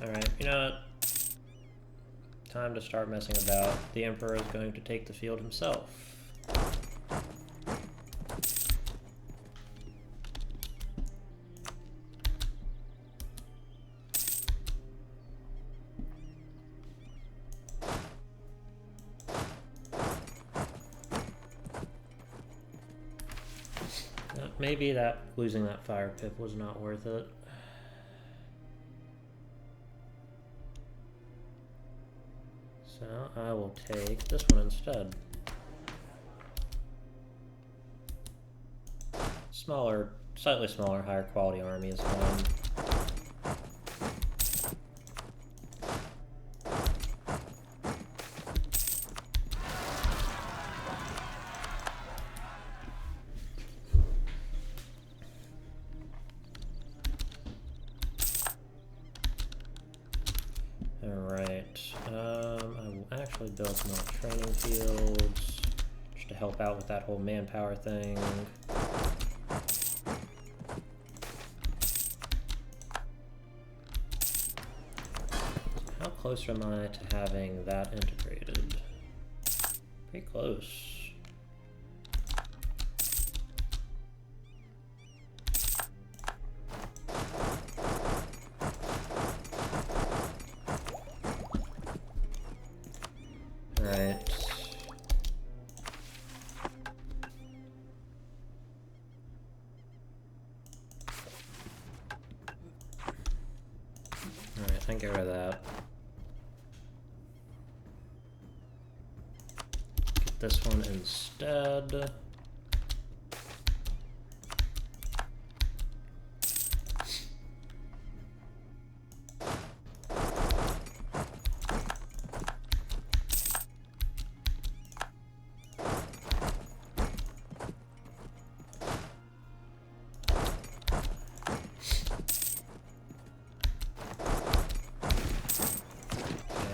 Alright, you know what? Time to start messing about. The Emperor is going to take the field himself. Maybe losing that fire pip was not worth it. So I will take this one instead. Smaller, slightly smaller, higher quality army is fine. Alright, I will actually build more training fields just to help out with that whole manpower thing. How close am I to having that integrated? Pretty close. Alright, get rid of that. Get this one instead.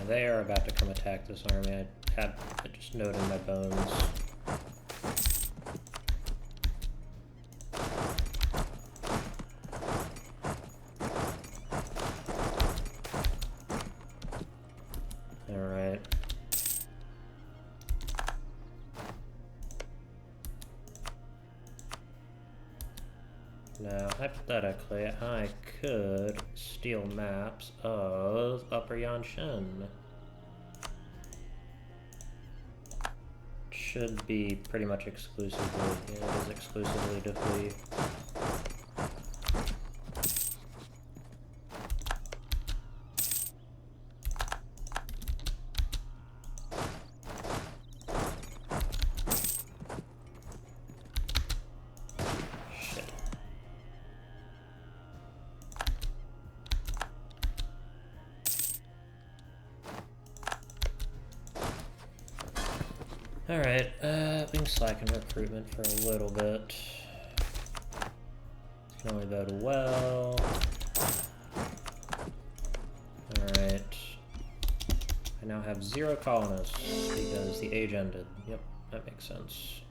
They are about to come attack this army. I just noted in my bones. Alright. Now, hypothetically, I could steal maps of Upper Yanshin. Should be pretty much exclusively, it is exclusively Defleet. Alright, we can slacken recruitment for a little bit. This can only bode well. Alright. I now have 0 colonists because the age ended. Yep, that makes sense.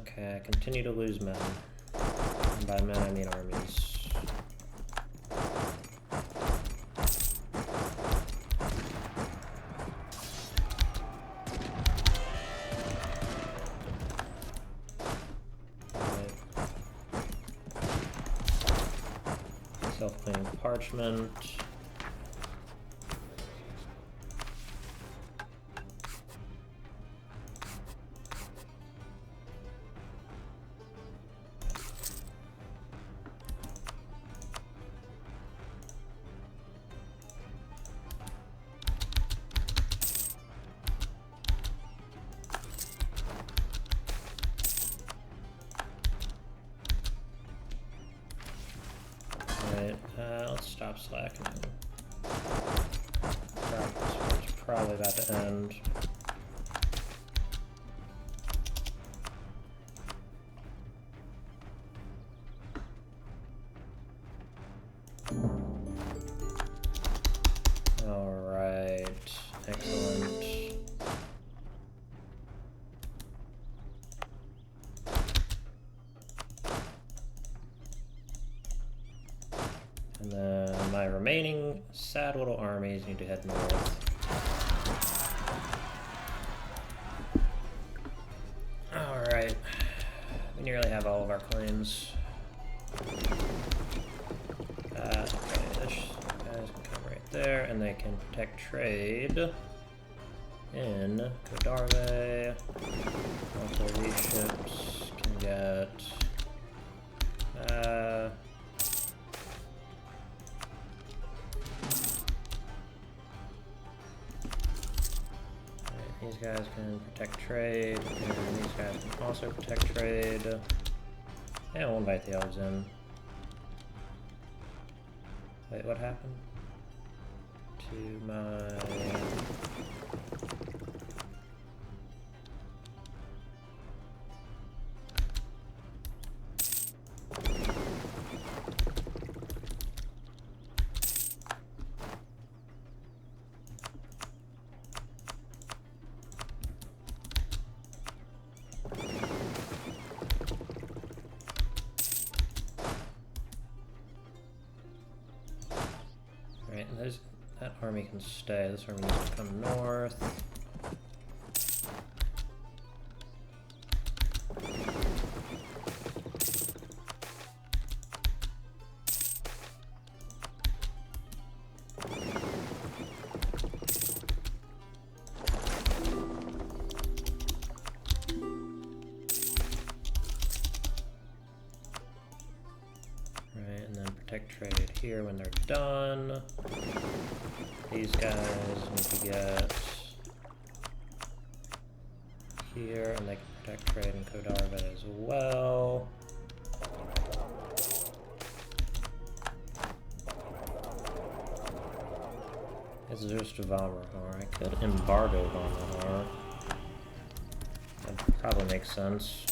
Okay, I continue to lose men. And by men, I mean armies. Right. Self-cleaning parchment. Let's stop slackening. It's probably about to end. Alright, excellent. And then my remaining sad little armies need to head north. Alright. We nearly have all of our claims. Okay, this guys can come right there, and they can protect trade in Kodarve. Also, these ships can get these guys can protect trade, and these guys can also protect trade. And we'll invite the elves in. Wait, what happened? 2, to my... Right, and that army can stay. This army needs to come north. Trade here when they're done. These guys need to get here, and they can protect trade in Kodarva as well. It's just Valrahar. I could embargo Valrahar. That probably makes sense.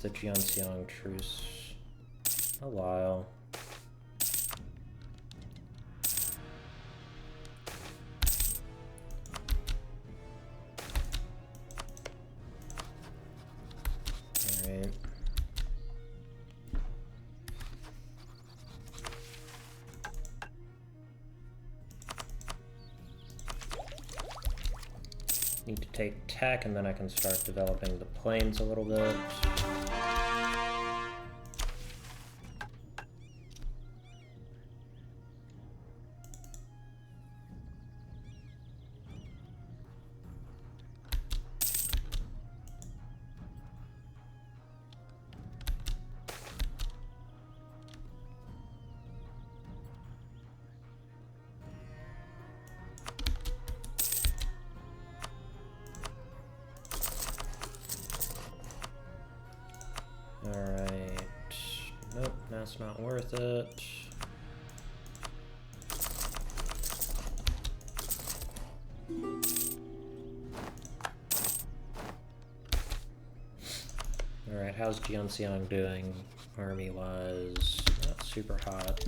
The Jianxiang truce a while. All right. Need to take tech, and then I can start developing the planes a little bit. Alright. Nope, that's not worth it. Alright, how's Jianxiang doing? Army was not super hot.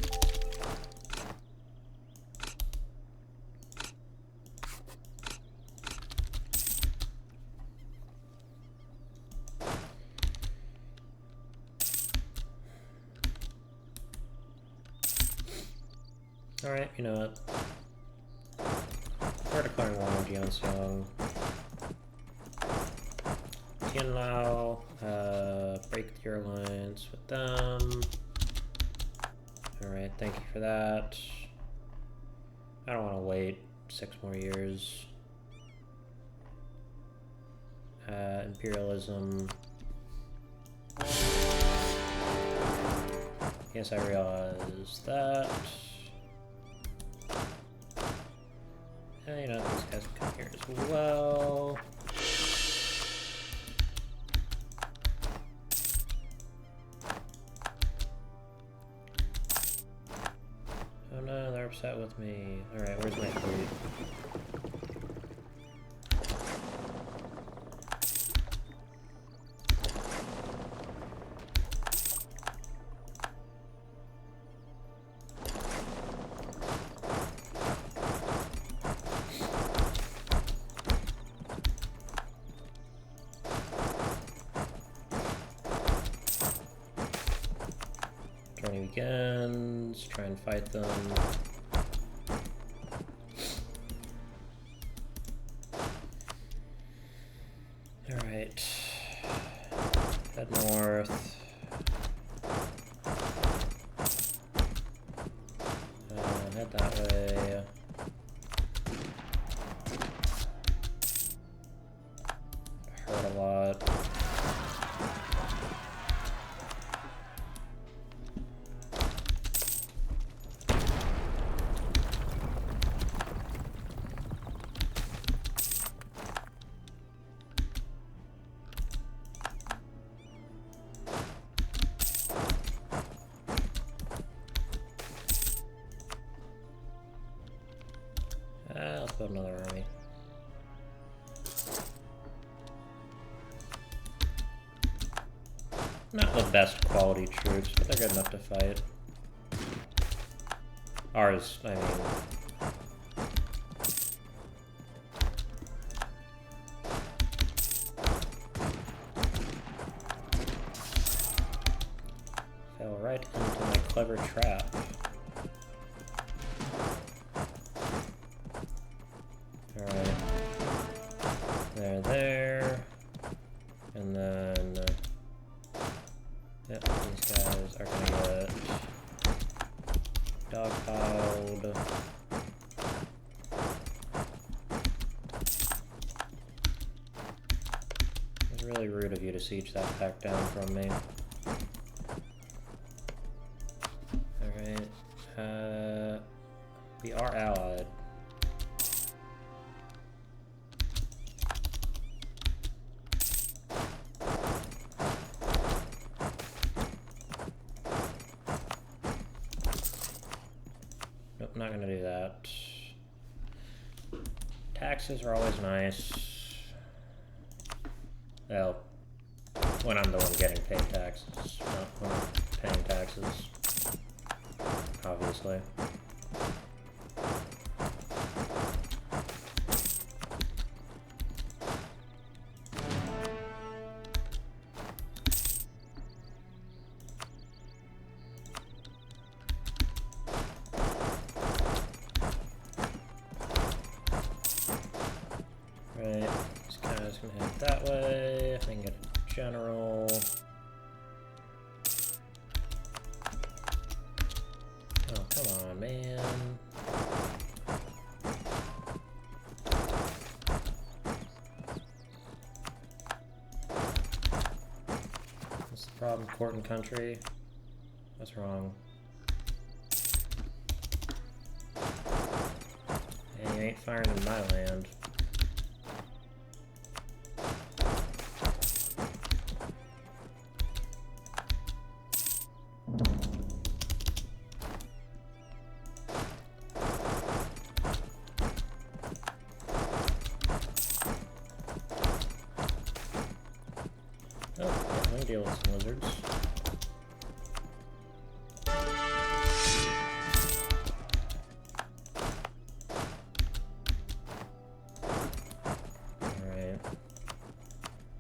Alright, you know what? We're declaring war on Jianxiang. Tianlao, break your alliance with them. Alright, thank you for that. I don't want to wait 6 more years. Imperialism. Yes, I realize that. And you know, these guys can come here as well. Oh no, they're upset with me. Alright, where's my fleet? Weekends, try and fight them. Alright. Head north. Head that way. build another army. Not the best quality troops, but they're good enough to fight. Ours, I mean... Fell right into my clever trap. Alright. There. And then... yep, these guys are gonna get dogpiled. It's really rude of you to siege that pack down from me. Alright, we are allied. Nope, not gonna do that. Taxes are always nice. Well, when I'm the one getting paid taxes, not when I'm paying taxes. Obviously. Right, these guys can head that way. If I can get a general. Oh, come on, man. What's the problem? Court and country? What's wrong? Hey, you ain't firing in my land. Oh, yeah, let me deal with some lizards. Alright.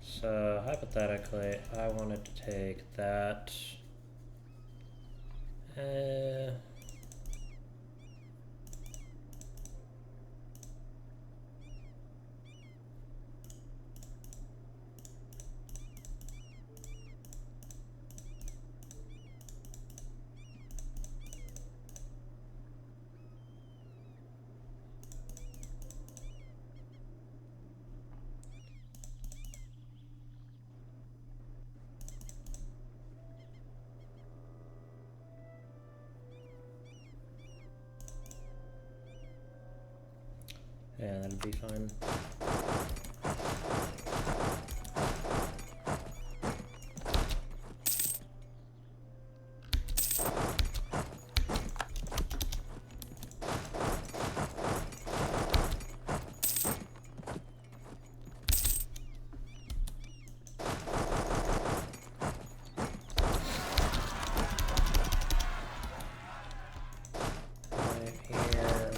So, hypothetically, I wanted to take that. Yeah, that'd be fine. Right here.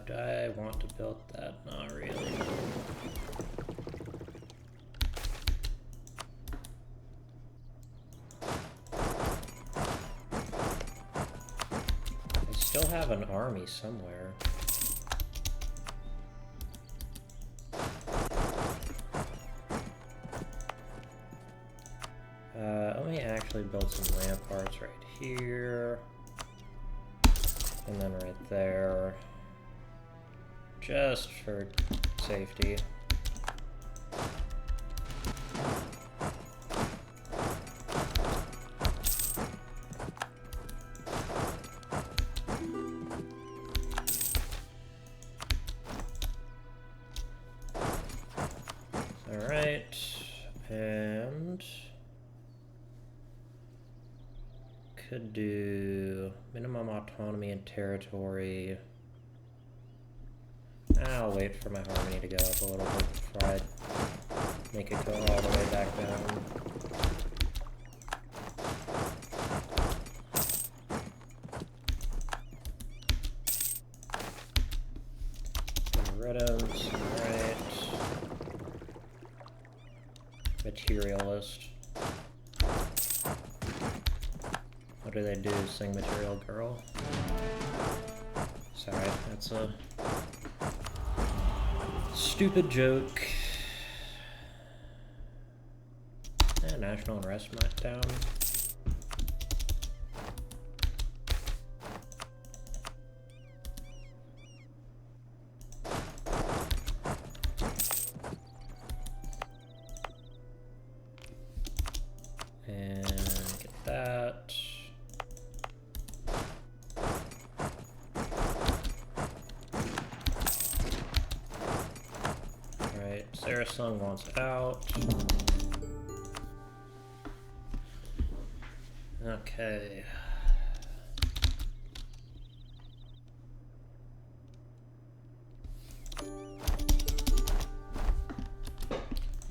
Do I want to build that? Not really. I still have an army somewhere. Let me actually build some ramparts right here. And then right there. Just for safety. could do minimum autonomy and territory. I'll wait for my harmony to go up a little bit before I make it go all the way back down. Riddance, right. Materialist. What do they do? Sing Material Girl? Sorry, that's a stupid joke. And National Unrest down. And get that. Alright, Sarasung wants out. Okay.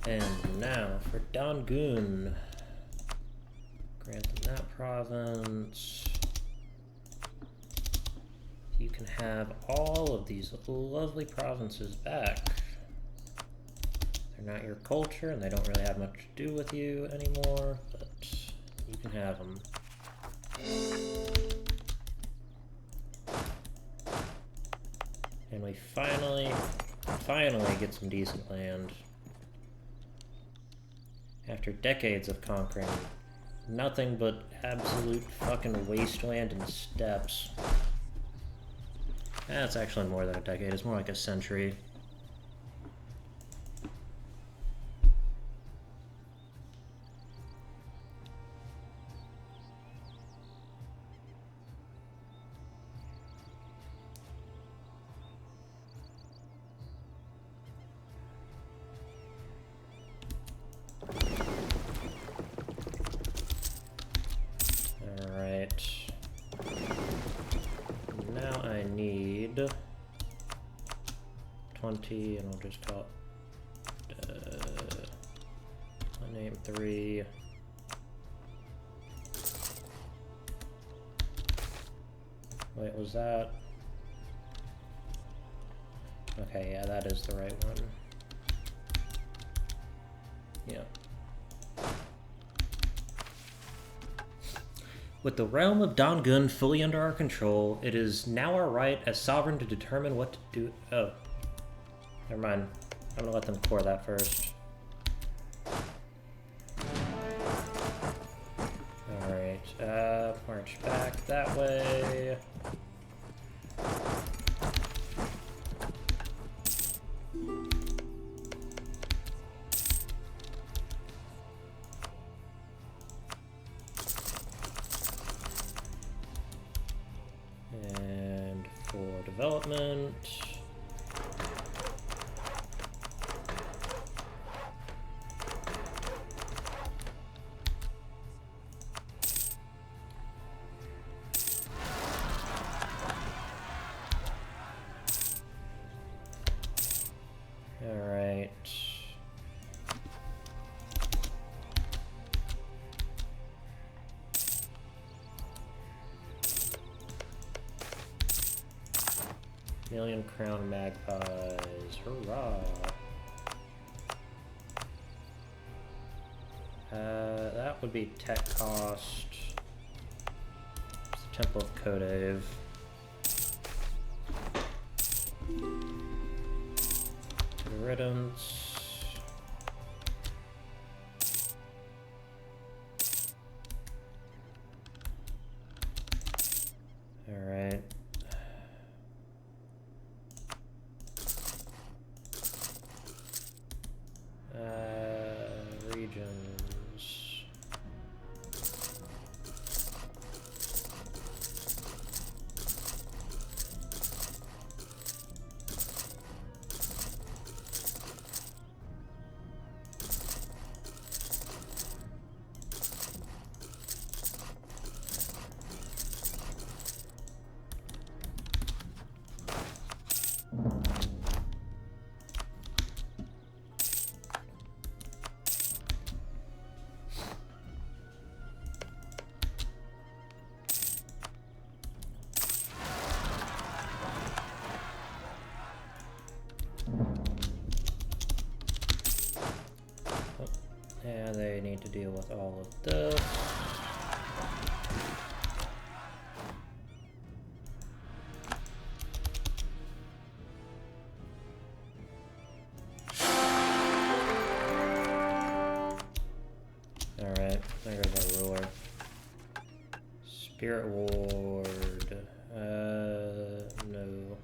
And now for Dangun. Grant them that province. You can have all of these lovely provinces back. They're not your culture and they don't really have much to do with you anymore, but you can have them. And we finally get some decent land. After decades of conquering nothing but absolute fucking wasteland and steppes. That's actually more than a decade, it's more like a century. Alright. Now I need 20, and I'll just call it my name 3. Wait, was that? Okay, yeah, that is the right one. Yeah. With the realm of Dangun fully under our control, it is now our right as sovereign to determine what to do. Oh. Never mind. I'm gonna let them core that first. Alright, march back that way. And for development, alright. Million crown magpies, hurrah! That would be tech cost. It's the Temple of Kodave. Riddance. Alright. Regions. Now they need to deal with all of this. Alright, there's our ruler. Spirit Ward. No.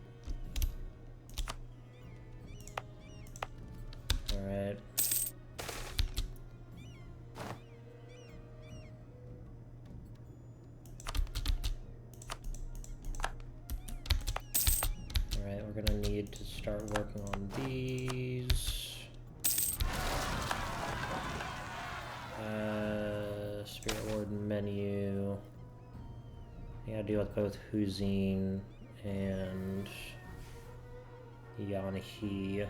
Alright. Alright, we're gonna need to start working on these. Spirit Ward menu. I gotta deal with both Huzine and Yanahi.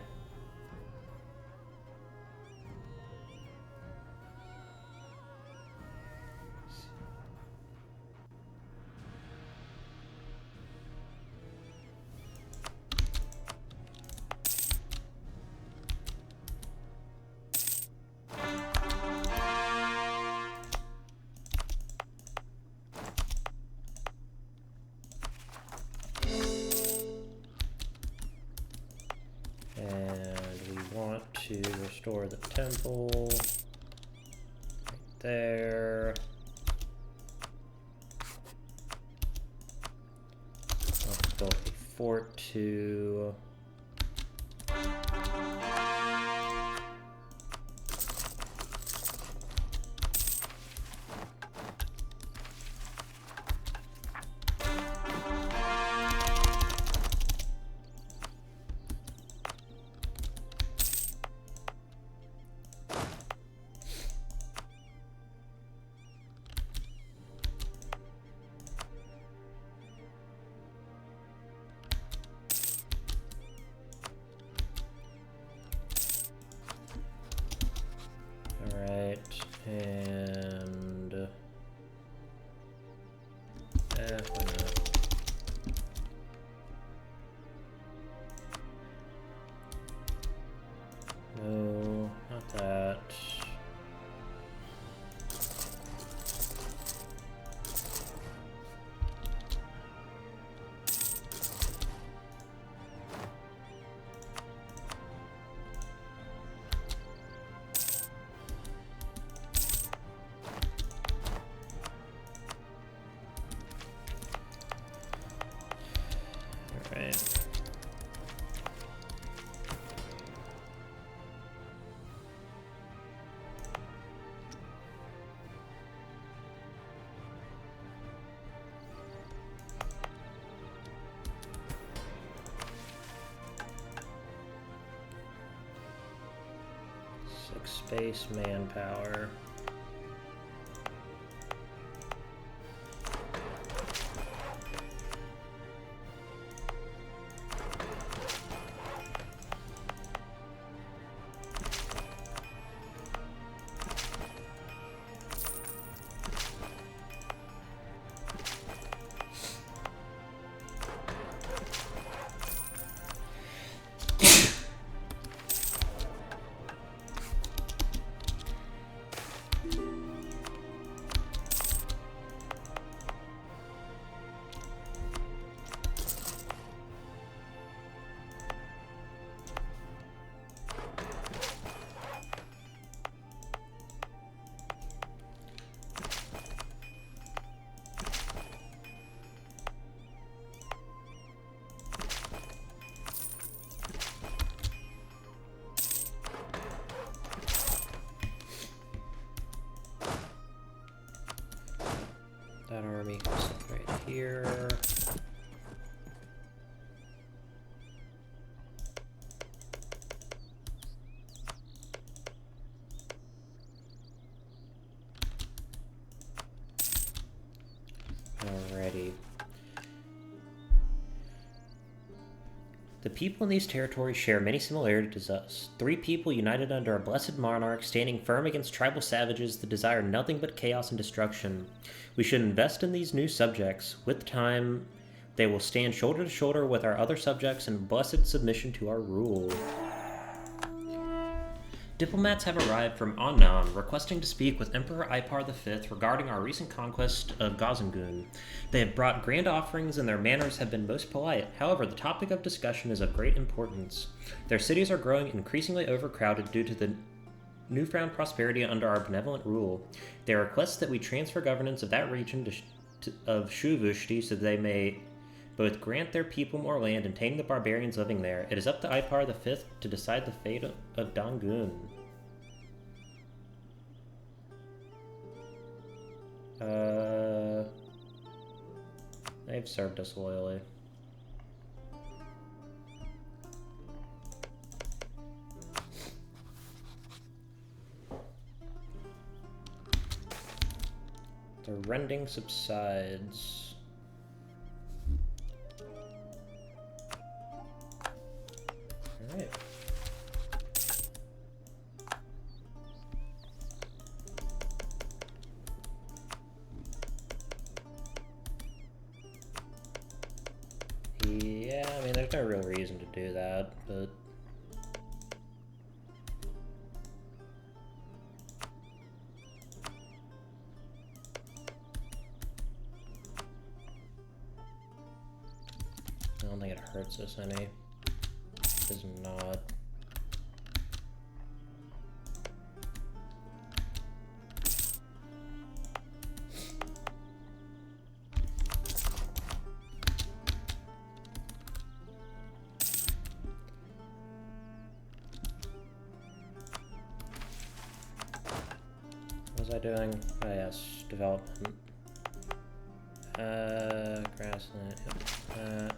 To restore the temple right there. I'll build a fort too. And why not? No, not that. Space manpower. That army goes right here. Alrighty. The people in these territories share many similarities to us. 3 people united under a blessed monarch, standing firm against tribal savages that desire nothing but chaos and destruction. We should invest in these new subjects. With time, they will stand shoulder to shoulder with our other subjects in blessed submission to our rule. Diplomats have arrived from Annan, requesting to speak with Emperor Ipar V regarding our recent conquest of Gazangun. They have brought grand offerings and their manners have been most polite. However, the topic of discussion is of great importance. Their cities are growing increasingly overcrowded due to the newfound prosperity under our benevolent rule. They request that we transfer governance of that region of Shuvushti so they may both grant their people more land and tame the barbarians living there. It is up to Ipar V to decide the fate of Dangun. They've served us loyally. The rending subsides. Alright. Yeah, I mean, there's no real reason to do that, but... I don't think it hurts us any. It does not. What was I doing? Oh yes, development. Grassland, that.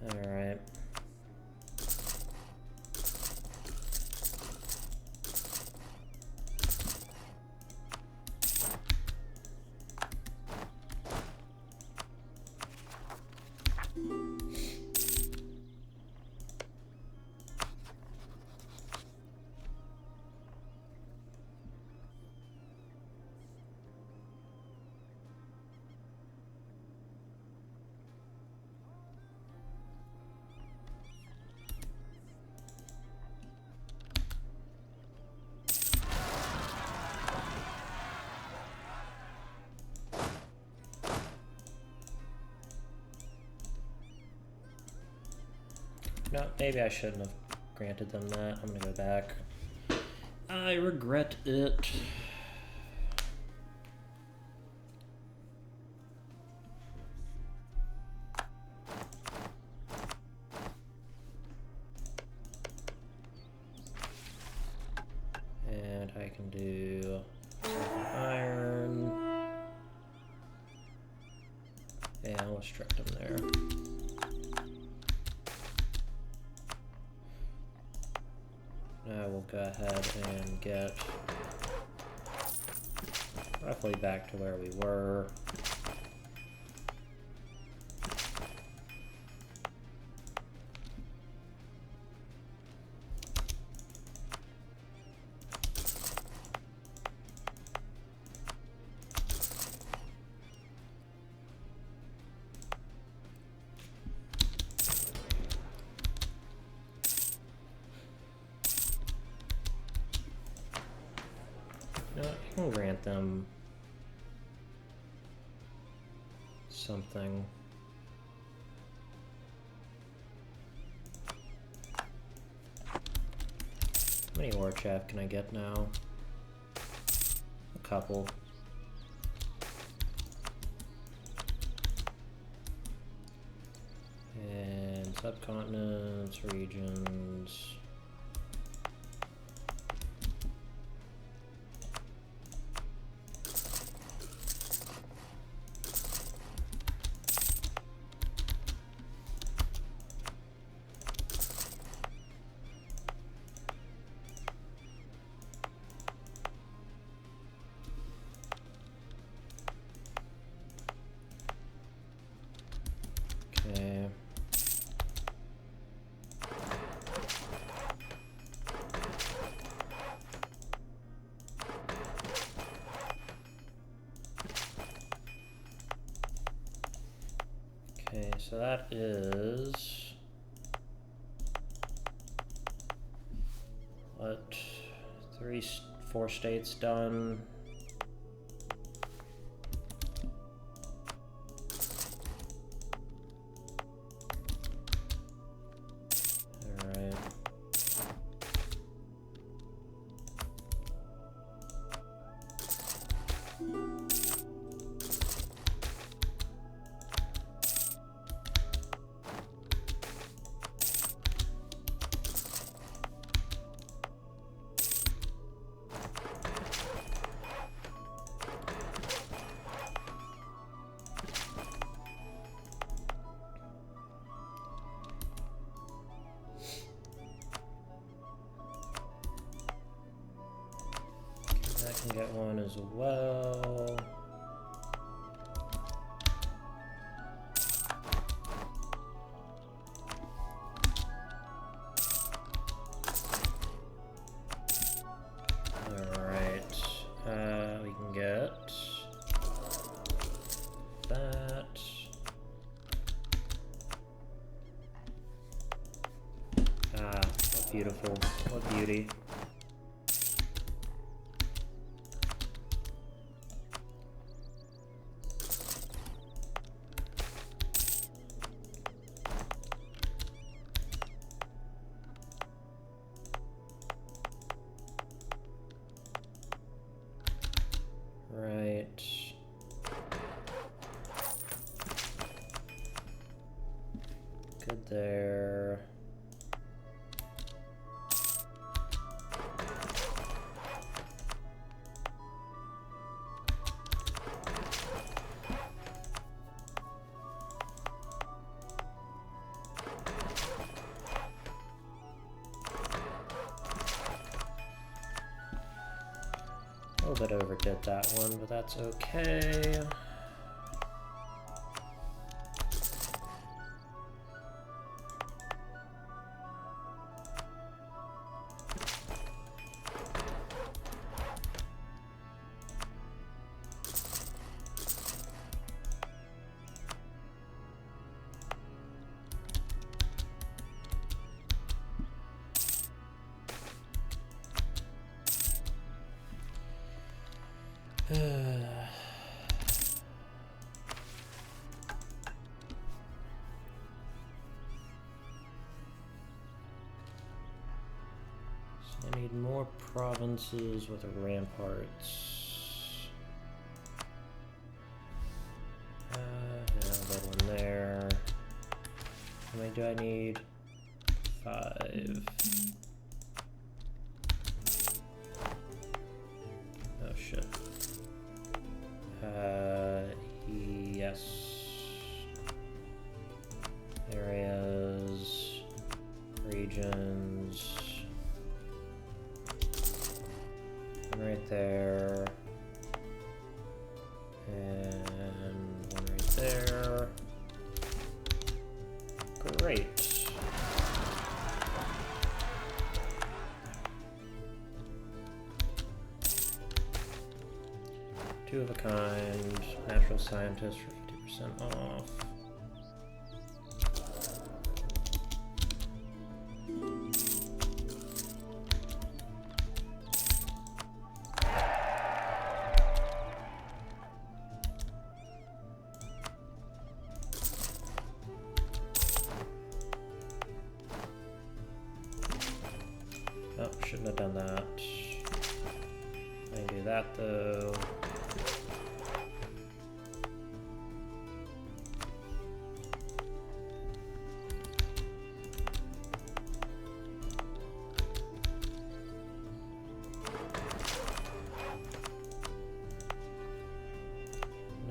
Alright. No, maybe I shouldn't have granted them that. I'm gonna go back. I regret it. And I can do iron. Yeah, I'll restrict them there. Now we'll go ahead and get roughly back to where we were. No, I can grant them something. How many ore chaff can I get now? A couple. And subcontinents, regions. Okay. Okay, so that is what, 4 states done. I can get one as well. Alright, we can get that. Ah, what beautiful, what beauty. Right. Good there. A little bit overdid that one, but that's okay. So I need more provinces with ramparts. That one there. How many do I need? 5. Oh shit. Yes. Areas, regions, one right there, and one right there. Great. Two of a kind, natural scientist for 50% off. Oh, shouldn't have done that. I can do that though.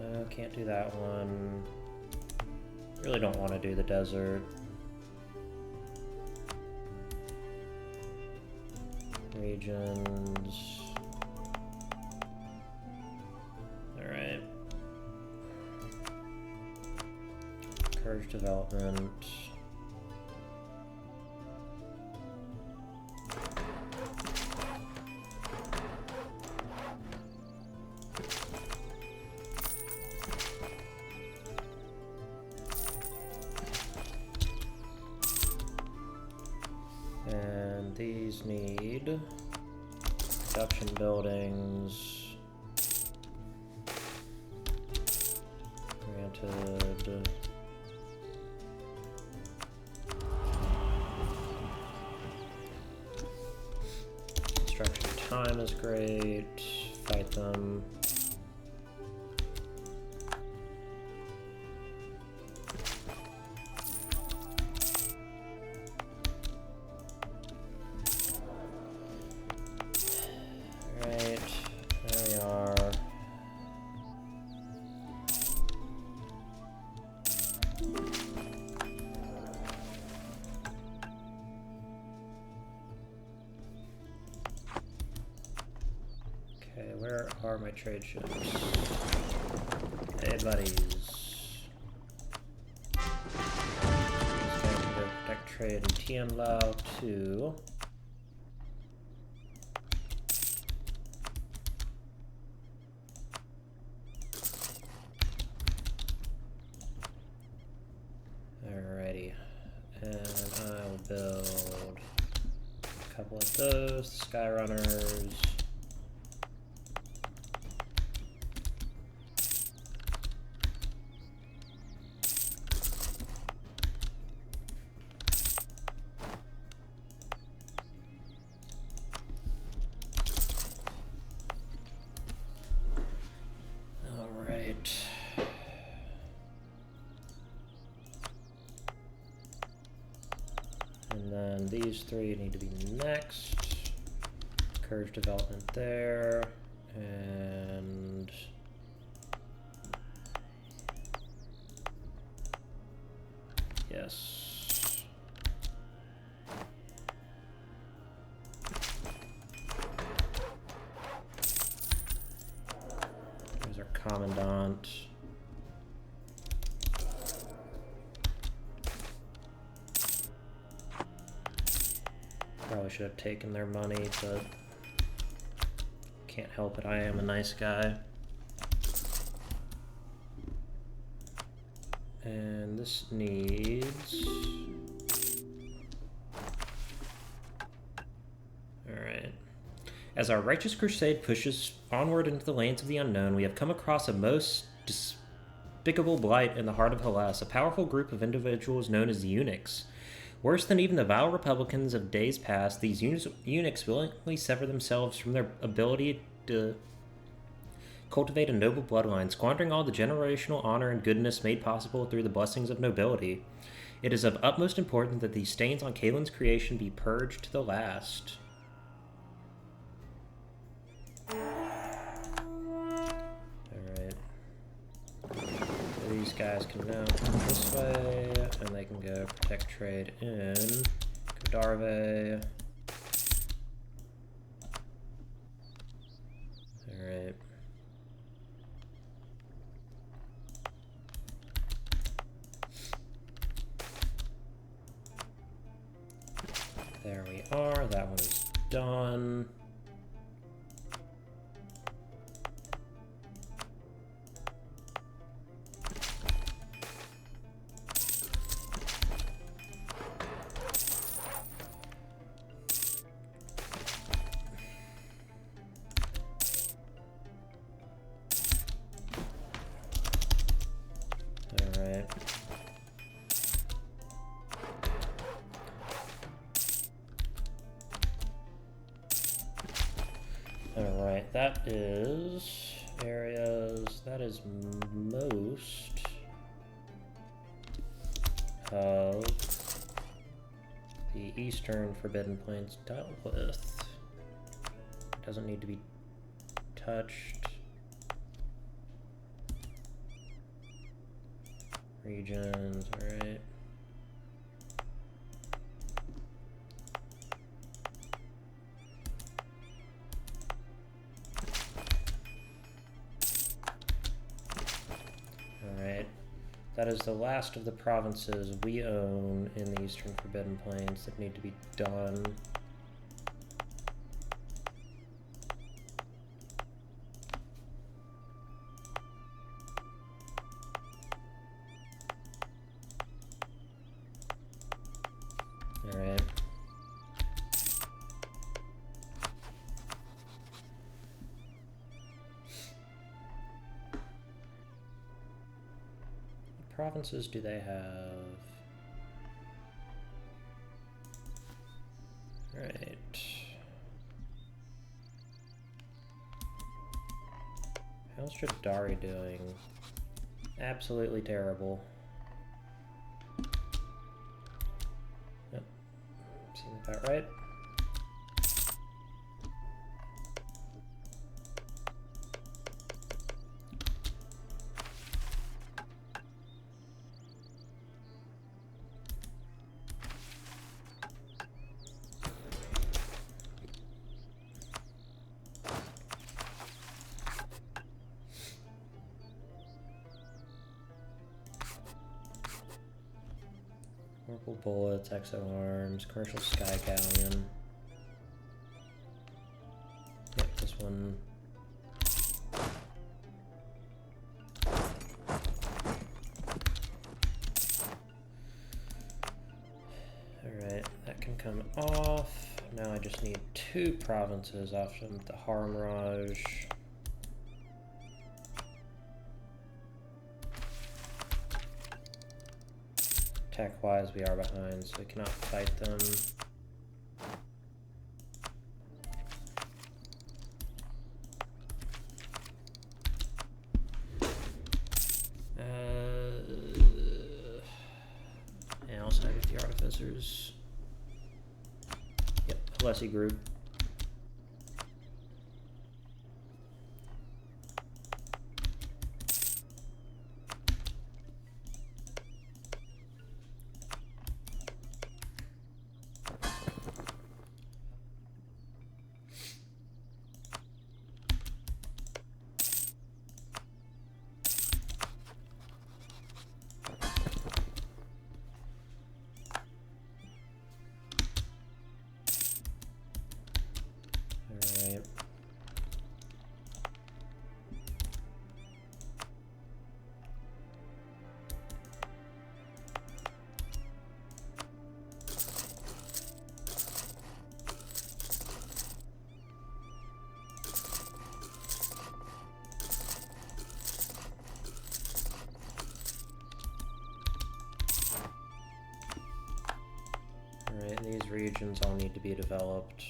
No, can't do that one. Really don't want to do the desert. Regions. Alright. Encourage development. And these need production buildings. Granted. Construction time is great. Fight them. Right, there we are. Okay, where are my trade ships? Hey, buddies. These guys can go protect trade and TN Lao too. Alrighty, and I will build a couple of those Sky Runners. And then these three need to be next. Encourage development there. And yes. There's our commandant. Probably should have taken their money, but can't help it. I am a nice guy. And this needs... Alright. As our righteous crusade pushes onward into the lands of the unknown, we have come across a most despicable blight in the heart of Hellas, a powerful group of individuals known as the eunuchs. Worse than even the vile republicans of days past, these eunuchs willingly sever themselves from their ability to cultivate a noble bloodline, squandering all the generational honor and goodness made possible through the blessings of nobility. It is of utmost importance that these stains on Kaelin's creation be purged to the last. Alright. These guys can now come this way, and they can go protect trade in Kodarve. Alright. There we are, that one is done. Alright. Alright, that is areas, that is most of the Eastern Forbidden Plains dealt with. Doesn't need to be touched. Regions, alright. That is the last of the provinces we own in the Eastern Forbidden Plains that need to be done. Alright. What provinces do they have? Right. How's Jadari doing? Absolutely terrible. Yep. Seems about right. Purple bullets, exo arms, commercial sky galleon. Yep, this one. Alright, that can come off. Now I just need 2 provinces off of the Harmraj. Tech-wise, we are behind, so we cannot fight them. And I'll side with the Artificers. Yep, Alessi group. Alright, these regions all need to be developed.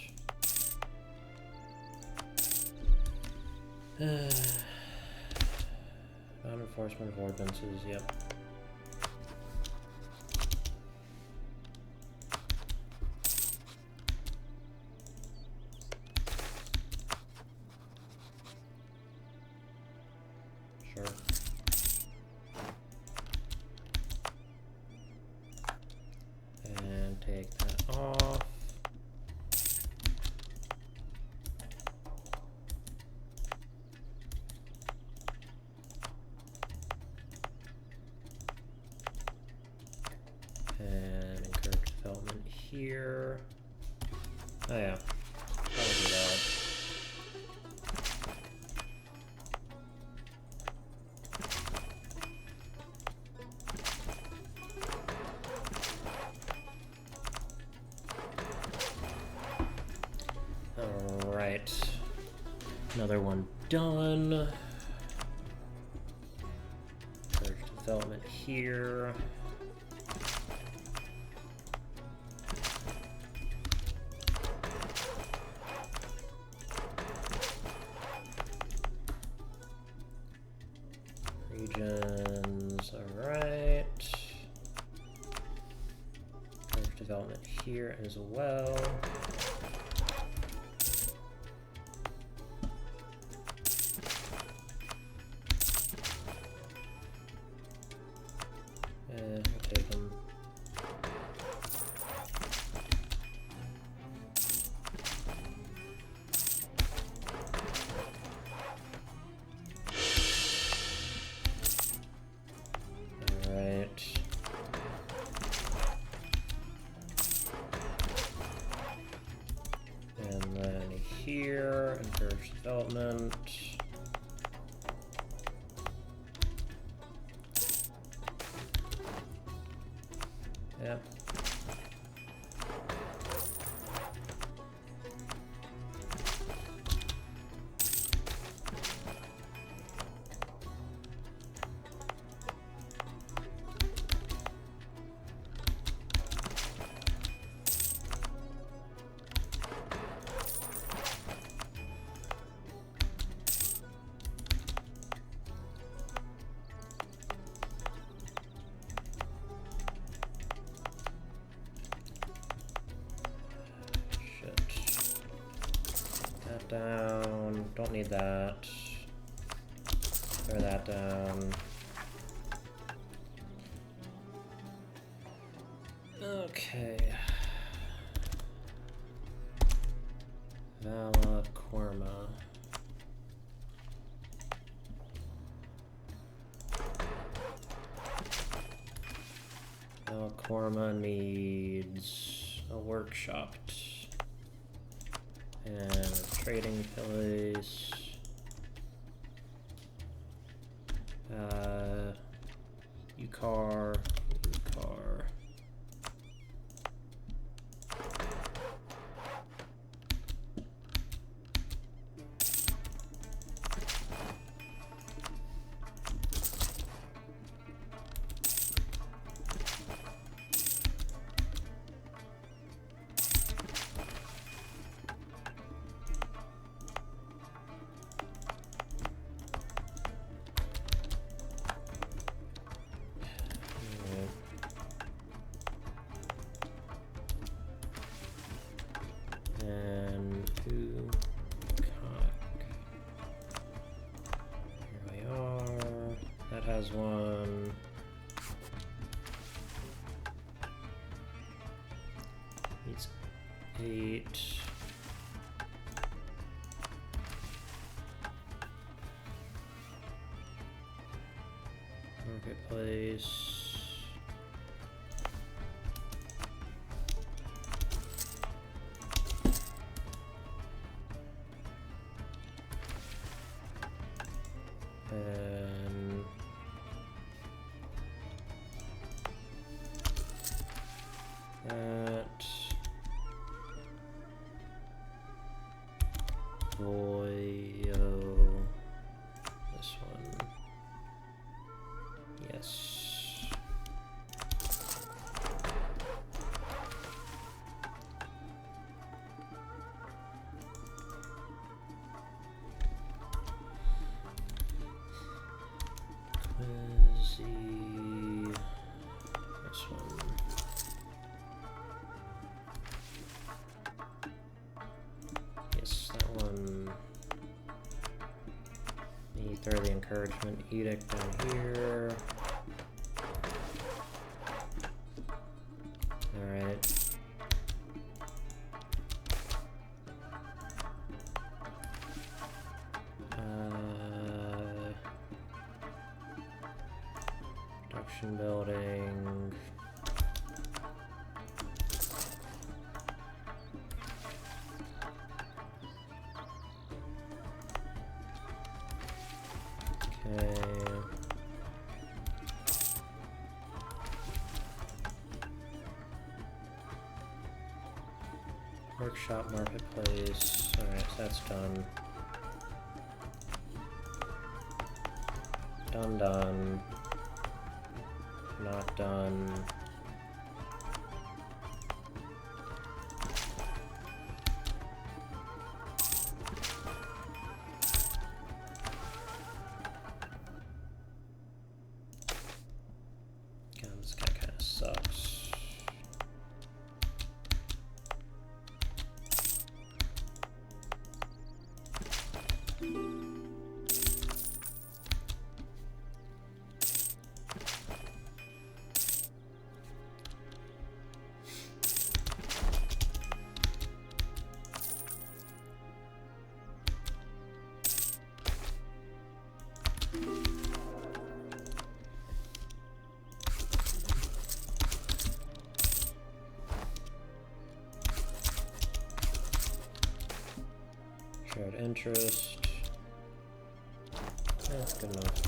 Non-enforcement of ordinances, yep. Sure. And take that off. And encourage development here. Oh yeah, I'll do that. Alright, another one done. Encourage development here. Regions, alright. Encourage development here as well. We'll take them. Alright. research development. Yep. Down. Don't need that. Throw that down. Okay. Vala Korma. Vala Korma needs a workshop. And a trading place. Ucar. And here we are. That has one. Needs 8. Marketplace. And that Voyo, this one, yes. This one. Yes, that one. You throw the encouragement edict down here. Alright. Production building. Okay. Workshop marketplace. Alright, so that's done. Done. Not done. God, this guy kind of sucks. Shared interest. That's good enough.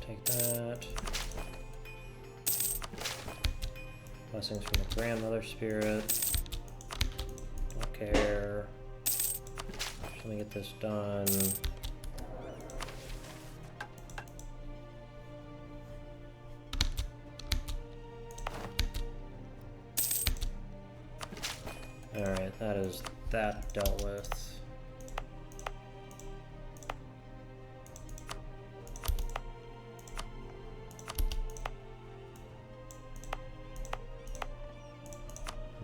Take that. Blessings from the grandmother spirit. Don't care. Just let me get this done. Alright, that is that dealt with.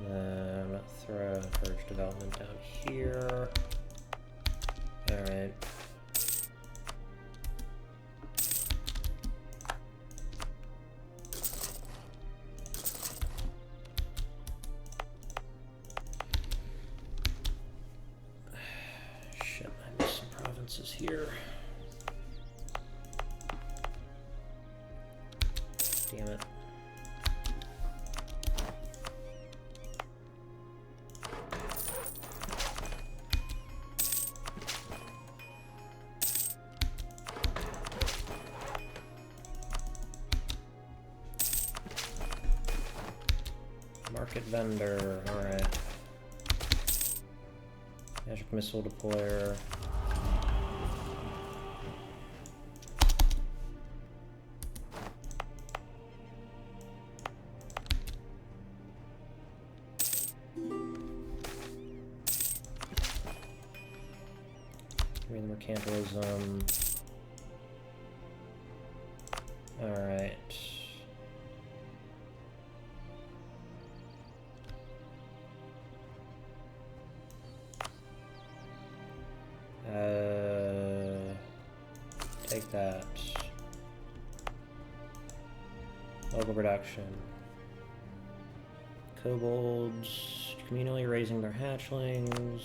Then throw encourage development down here. Alright. Shit, I missed some provinces here. Damn it. Market vendor, alright. Magic missile deployer. Give me the mercantilism. Alright. Take that. Local production. Kobolds communally raising their hatchlings.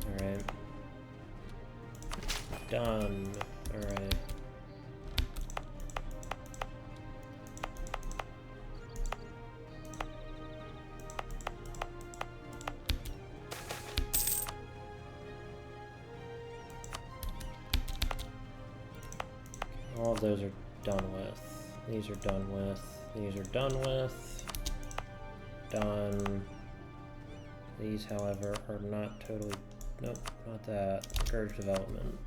Alright. Done. Alright. All of those are done with. These are done with. These are done with. Done. These, however, are not totally... Nope, not that. Encourage development.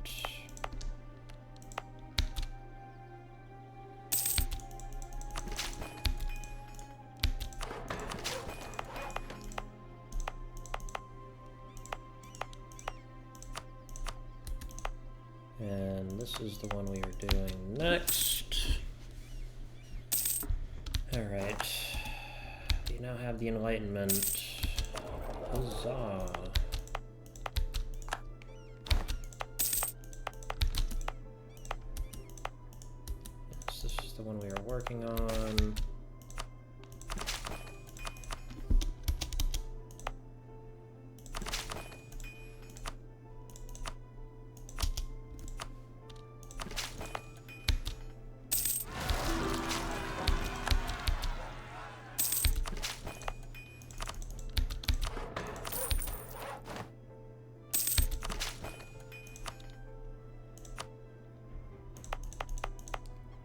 And this is the one we are doing next. Alright. You now have the Enlightenment. Huzzah. Yes, this is the one we are working on.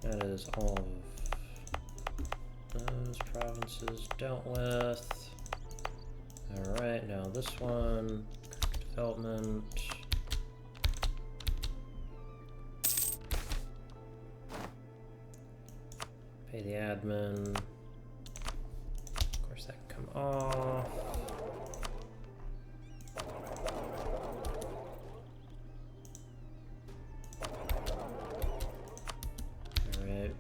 That is all of those provinces dealt with. Alright, now this one, development. Pay the admin. course, that can come off. Alright.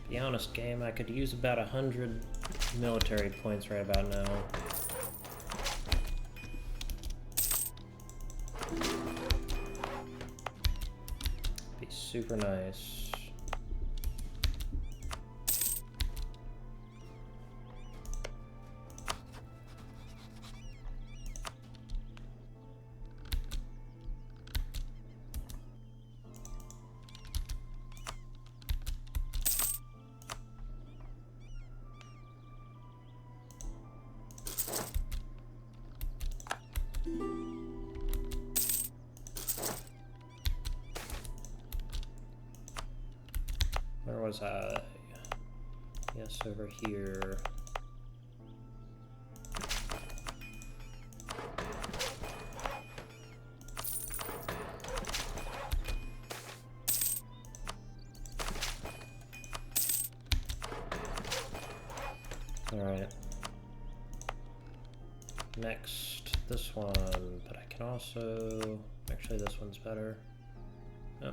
Be honest, game, I could use about 100 military points right about now. Be super nice. Where was I? Yes, over here. Alright. Next, this one, but I can also... Actually, this one's better. Oh.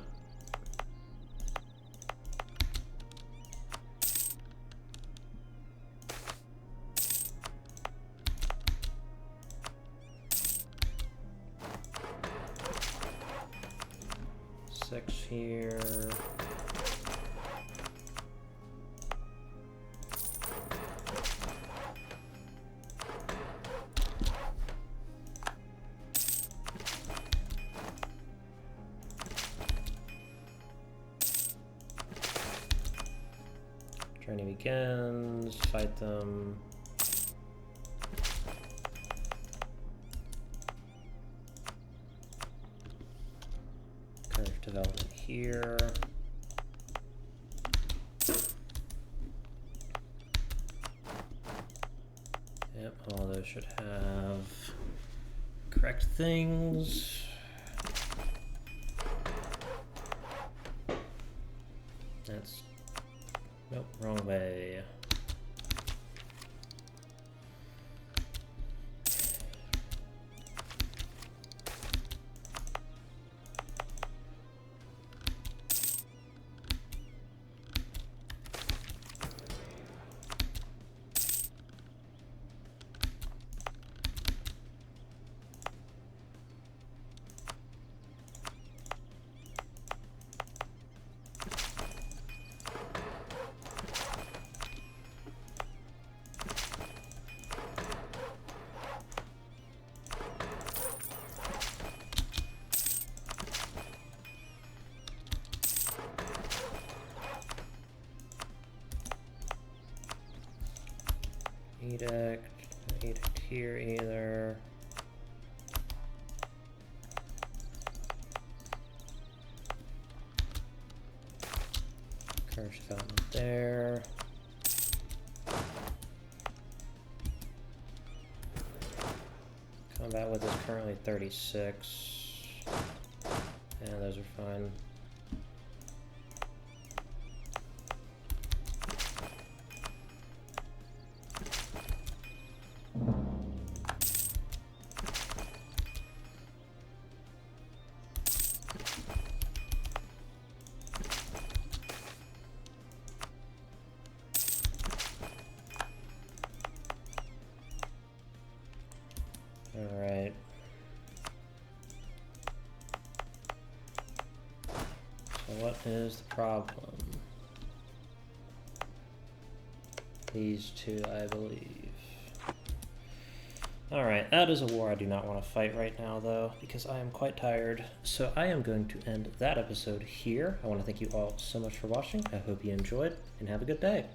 Six here. Journey begins, fight them. Curve development here. Yep, all those should have correct things. That's, nope, wrong way. Edict here either. Courage development there. Combat width is currently 36. And those are fine. Alright. So what is the problem? These two, I believe. Alright, that is a war I do not want to fight right now, though, because I am quite tired. So I am going to end that episode here. I want to thank you all so much for watching. I hope you enjoyed, and have a good day.